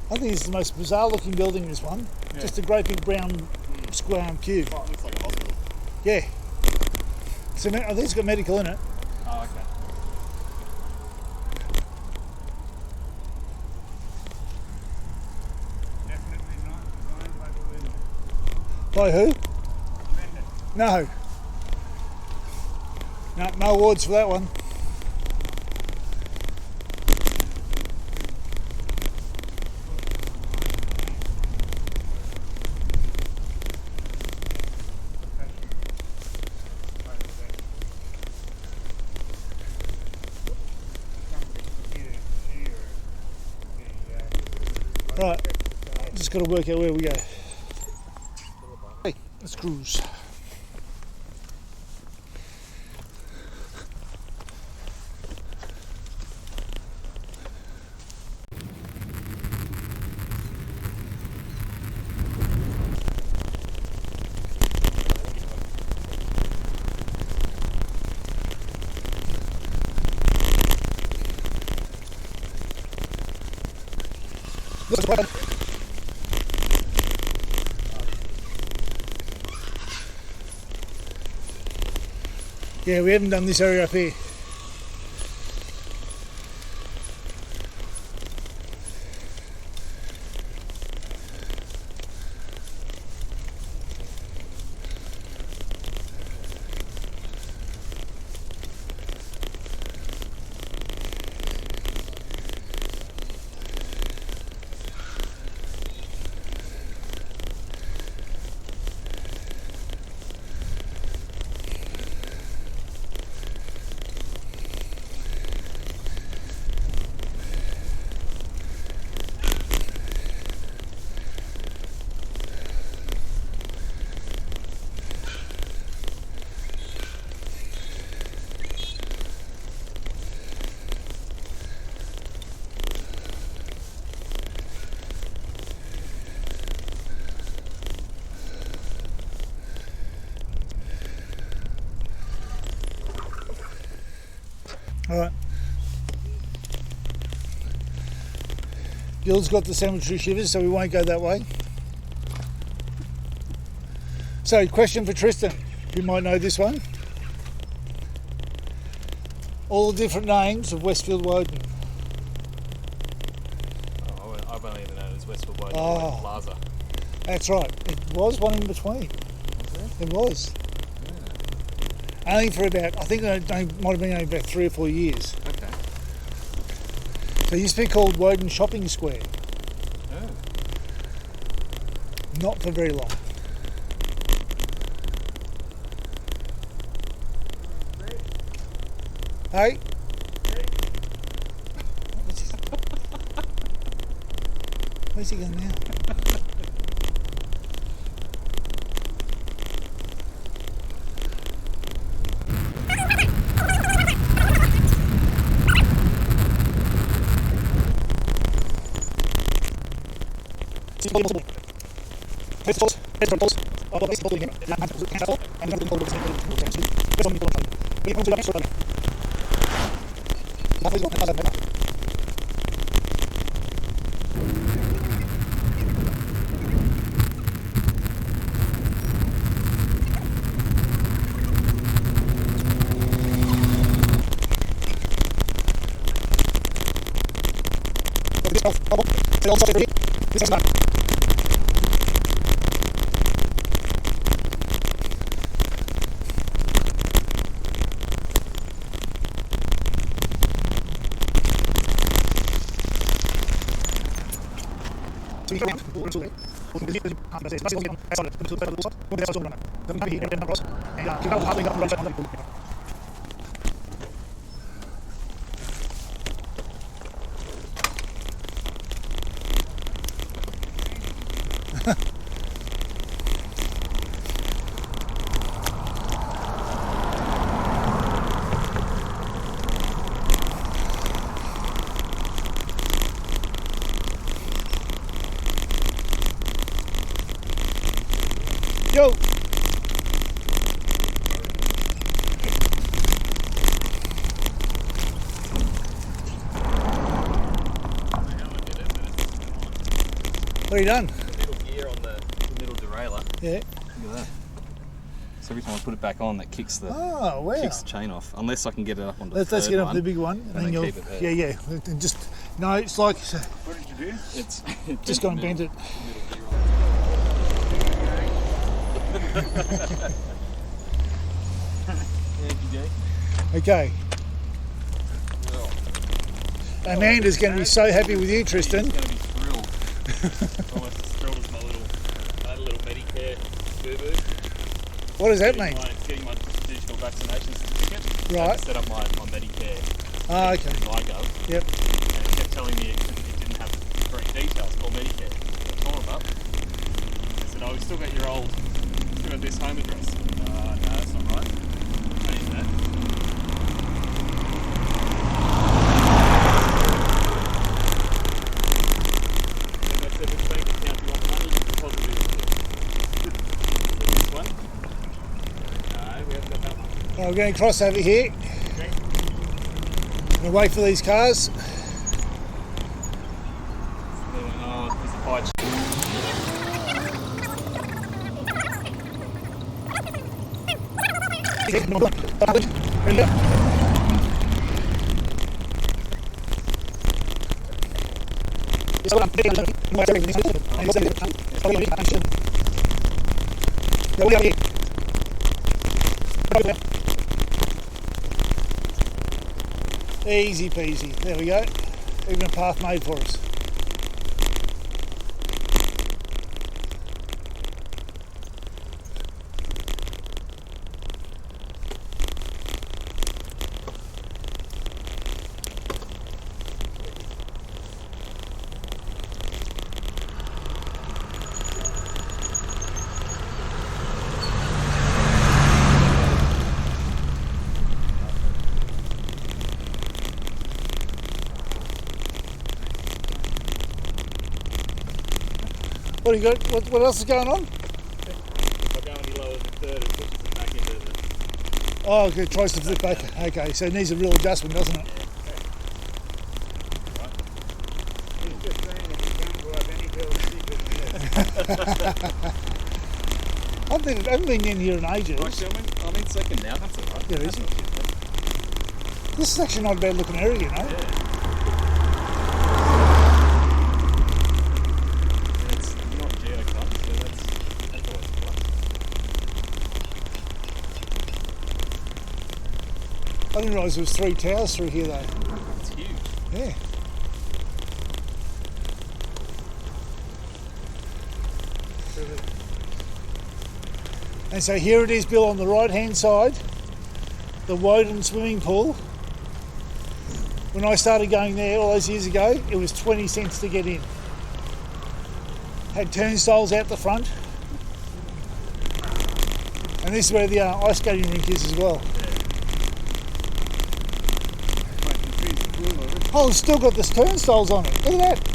A: I think it's the most bizarre looking building, this one.
C: Yeah.
A: Just a great big brown square cube.
C: Oh, it looks like a hospital.
A: Yeah. So I think it's got medical in it.
C: Oh, okay.
B: Definitely not designed by Belinda.
A: By who?
B: Belinda.
A: No. No awards for that one. Right, just got to work out where we go. Hey, let's cruise. Yeah, we haven't done this area up here. Bill's got the cemetery shivers, so we won't go that way. So, question for Tristan. You might know this one. All the different names of Westfield Woden.
C: Oh, I've only ever known it as Westfield Woden Plaza.
A: That's right. It was one in between. It was. Yeah. Only for about, I think it might have been only about 3 or 4 years.
C: Okay.
A: So it used to be called Woden Shopping Square.
C: Oh.
A: Not for very long. Hey? Where's he going now? Yo! What have you done?
C: The middle gear on the middle derailleur.
A: Yeah.
C: Look at that. So every time I put it back on, that kicks the kicks the chain off. Unless I can get it up onto the
A: Let's
C: third
A: get up
C: one,
A: the big one, and then you'll
C: keep it there.
A: yeah. And just no, it's like
B: What did you do?
C: It's
A: just gone bent it. Okay. Amanda's going to be so happy with you, Tristan.
C: He's going to be thrilled. Almost as thrilled as my little Medicare boo-boo.
A: What does that mean?
C: Getting my digital vaccination certificate.
A: Right.
C: So I set up my Medicare.
A: Ah, okay.
C: MyGov.
A: Yep.
C: And it kept telling me it didn't have the correct details for Medicare. So I called him up. I said, we still got your old, still got this home address. No, that's not right. Change that. And I said, this bank account, you want money, you deposit it. This one? No, we haven't got that one.
A: Right, we're going to cross over here.
C: Okay.
A: We'll wait for these cars.
C: They went, there's a pie.
A: Easy peasy. There we go. Even a path made for us. What do you got? What else is going on?
C: If I go any lower than third, it pushes it back into the...
A: Oh, okay, it tries to flip back. Okay, so it needs a real adjustment, doesn't it?
B: He's just saying
A: I haven't been in here in ages.
C: Actually, I'm in second now. That's all right.
A: Yeah,
C: That's
A: is it?
C: not too bad.
A: This is actually not a bad looking area, you know.
C: Yeah. And it's not geocut, so that's always a plus.
A: I didn't realise there was 3 towers through here though.
C: It's huge.
A: Yeah. And so here it is, Bill, on the right hand side, the Woden swimming pool. When I started going there all those years ago, it was 20 cents to get in. Had turnstiles out the front. And this is where the ice skating rink is as well. Oh, it's still got the turnstiles on it. Look at that.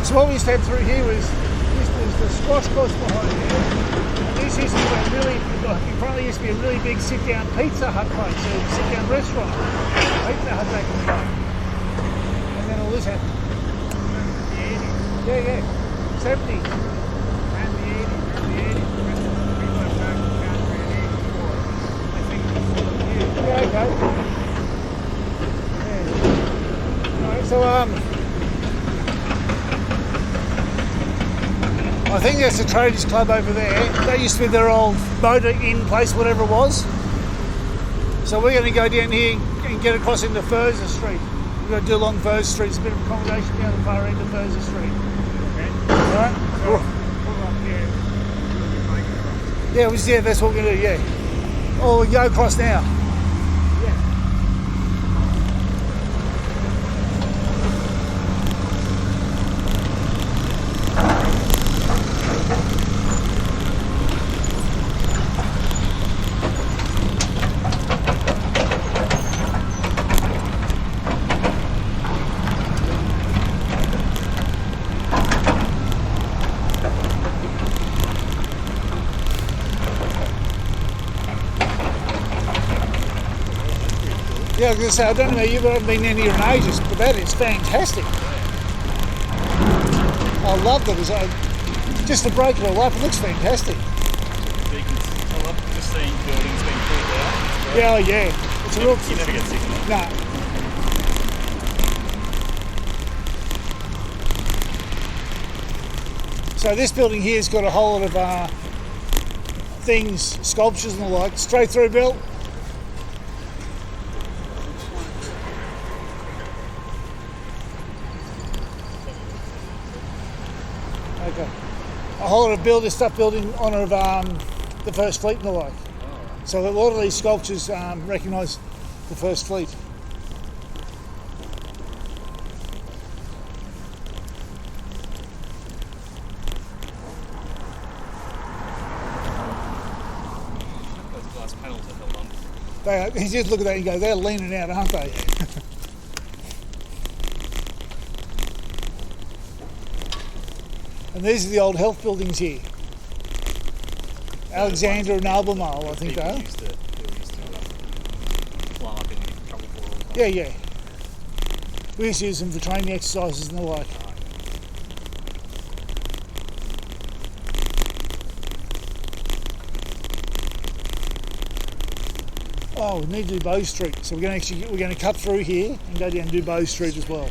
A: So what we stepped through here was the squash course behind here. And this used to be in front of used to be a really big sit-down Pizza Hut place, so a sit-down restaurant. Pizza Hut back in the day. And then all this happened.
B: The 80s.
A: Yeah. 70.
B: And the 80s. And the 80s. We went back to Canberra in 84. I think it was still here.
A: Yeah, okay. Yeah. Alright, so I think that's the Traders Club over there. That used to be their old motor inn place, whatever it was. So we're going to go down here and get across into Furzer Street. We're going to do along Furzer Street. It's a bit of accommodation down the far end of Furzer Street.
B: Okay.
A: Alright?
B: So, pull up here. We'll be bike across.
A: Yeah, that's what we're going to do, yeah. Oh, we go across now.
B: Yeah.
A: Yeah, I was going to say, I don't know about you, but I haven't been in here in ages, but that is fantastic. I love it. Just to break it all up, it looks fantastic.
C: So you can tell up just seeing buildings being pulled out.
A: Yeah, oh yeah. It's a real...
C: You never get sick of that.
A: Nah. So this building here's got a whole lot of things, sculptures and the like. Straight through, Bill. Okay. A whole lot of stuff built in honour of the First Fleet and the like. So a lot of these sculptures recognise the First Fleet.
C: Those glass panels are held on.
A: You just look at that and go, they're leaning out, aren't they? And these are the old health buildings here. Alexander and Albemarle, I think they are.
C: People used to fly up in trouble for all the time.
A: Yeah. We used to use them for training exercises and the like. Oh, we need to do Bow Street, so we're going to cut through here and go down and do Bow Street as well.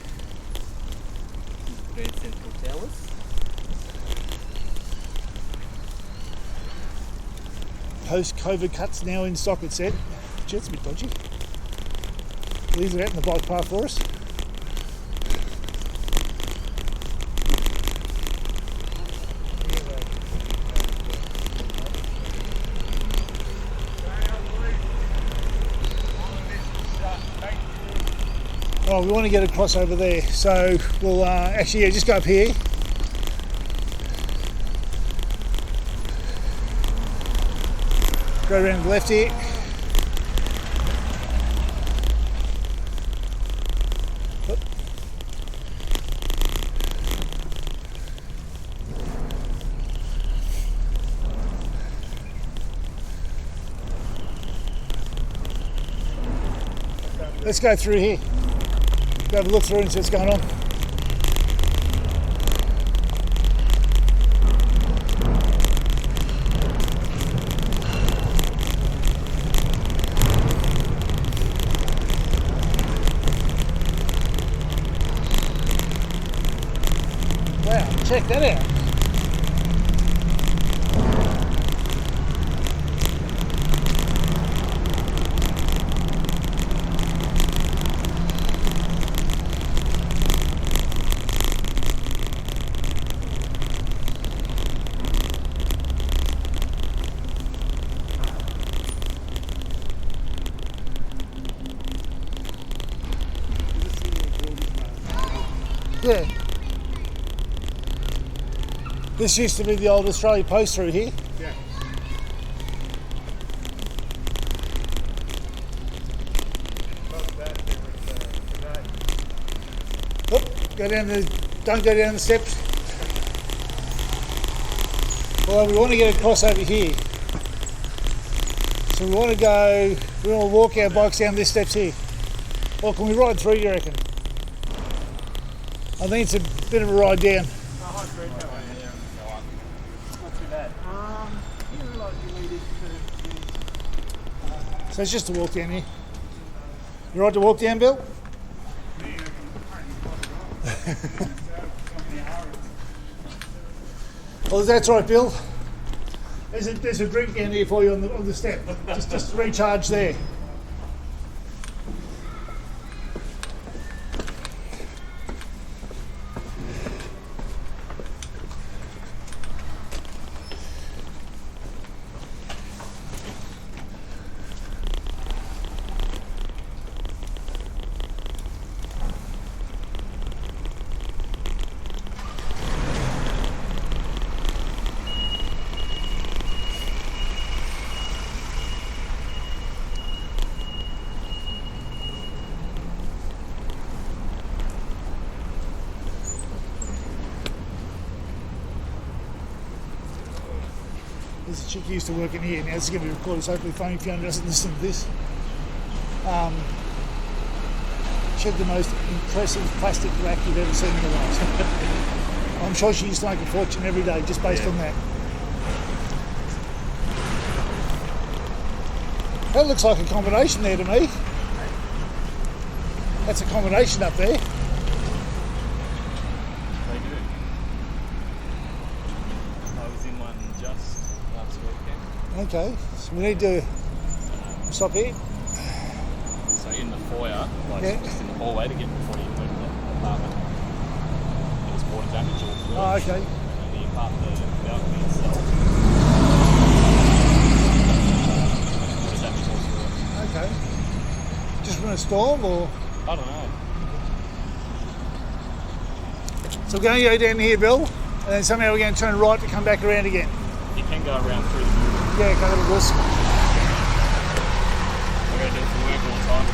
C: Grand Central Towers.
A: Post-COVID cuts now in stock, it said. Gee, it's a bit dodgy. Leave it out in the bike path for us. Oh, we want to get across over there, so we'll actually just go up here. Go around to the left here. Oop. Let's go through here. Go have a look through and see what's going on. Wow, check that out. Yeah. This used to be the old Australia Post through here.
B: Yeah. Above that there was
A: Oop, go down the, don't go down the steps. Well, we want to get across over here. So we want to walk our bikes down these steps here. Or can we ride through, you reckon? I think it's a bit of a ride down.
B: Not too bad. Didn't realise you needed to.
A: So it's just a walk down here. You right to walk down, Bill? Well, that's right, Bill. There's a drink down here for you on the step. Just recharge there. There's a chick who used to work in here. Now this is going to be recorded, so hopefully phone if you doesn't listen to this. She had the most impressive plastic rack you've ever seen in your life. I'm sure she used to make a fortune every day just based on that. That looks like a combination there to me. That's a combination up there.
C: They do. I was in one just last weekend.
A: Okay, so we need to stop here.
C: So in the foyer, like
A: Yeah.
C: just in the hallway to get before you move to the apartment. There was water damage all through.
A: Oh, okay.
C: And the balcony itself. Water damage all through.
A: Okay. Just from a storm or?
C: I don't know.
A: So we're going to go down here, Bill, and then somehow we're going to turn right to come back around again.
C: You can go around through the building.
A: Yeah, go to the bus.
C: We're going to do it for work all the time.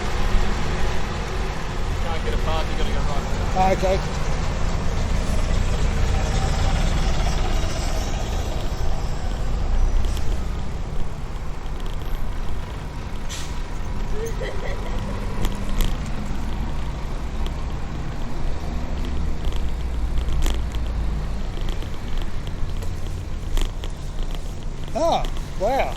C: Can't get a park, you got to go right.
A: Ah, okay. Oh, wow.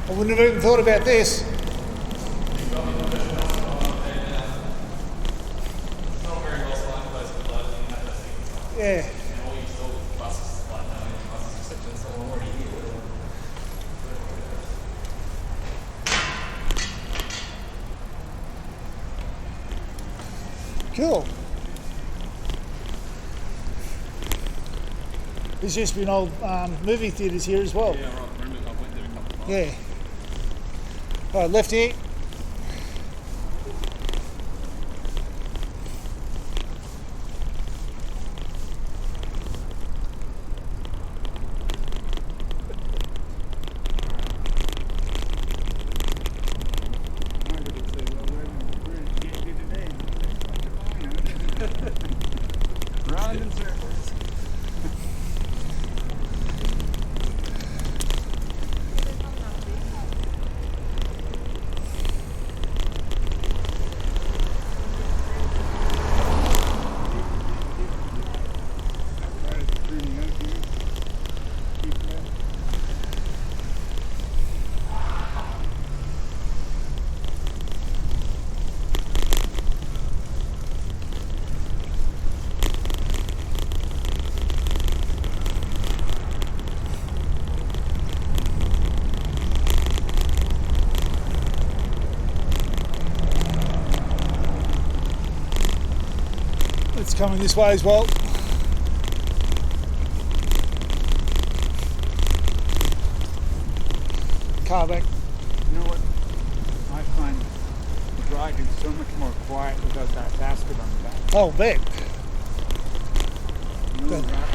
A: I wouldn't have even thought about this. Yeah. Cool. There's used to be an old movie theatres here as well.
C: Yeah, right. I remember I went there a couple of times.
A: Yeah. All right, left here.
B: Round in circles.
A: It's coming this way as well. Car back.
B: You know what? I find driving so much more quiet without that basket on the back.
A: Oh, back.
B: No
A: Good.
B: rattle.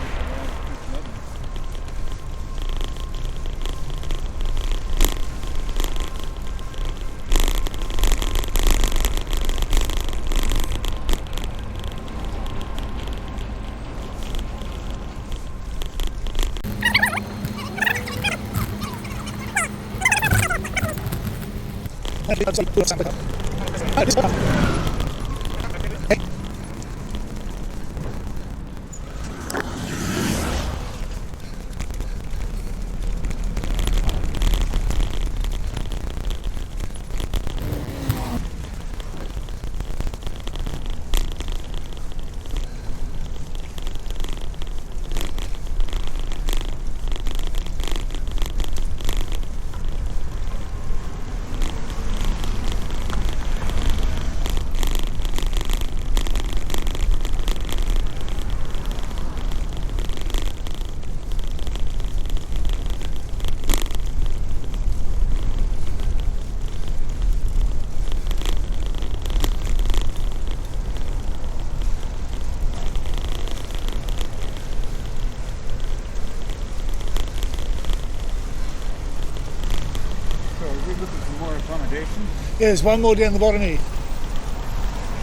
A: Yeah, there's one more down the bottom here.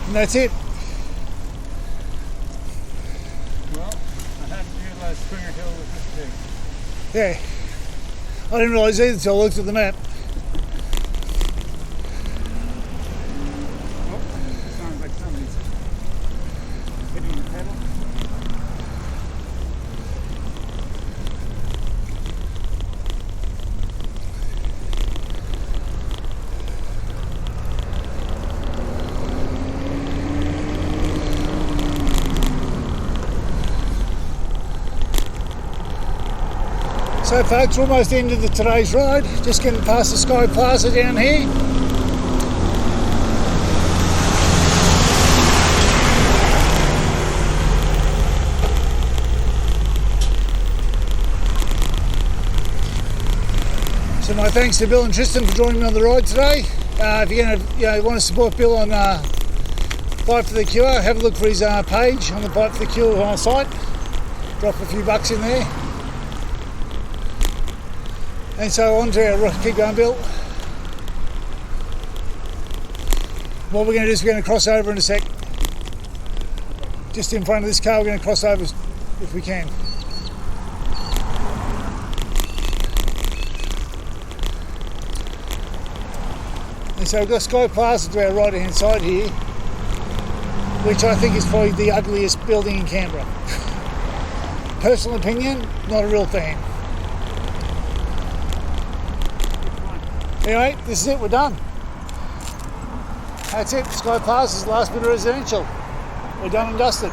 A: And that's it.
B: Well, I hadn't realised Springer Hill was this big.
A: Yeah. I didn't realise either until I looked at the map.
B: Oh, it sounds like somebody's hitting the pedal.
A: So folks, we're almost into today's ride. Just getting past the Sky Plaza down here. So my thanks to Bill and Tristan for joining me on the ride today. If you're going to want to support Bill on Fight for the Cure, have a look for his page on the Fight for the Cure site. Drop a few bucks in there. And so on to our, keep going Bill. What we're going to do is we're going to cross over in a sec. Just in front of this car, we're going to cross over if we can. And so we've got Sky Plaza to our right hand side here, which I think is probably the ugliest building in Canberra. Personal opinion, not a real fan. Anyway, this is it, we're done. That's it, Sky Plaza is the last bit of residential. We're done and dusted.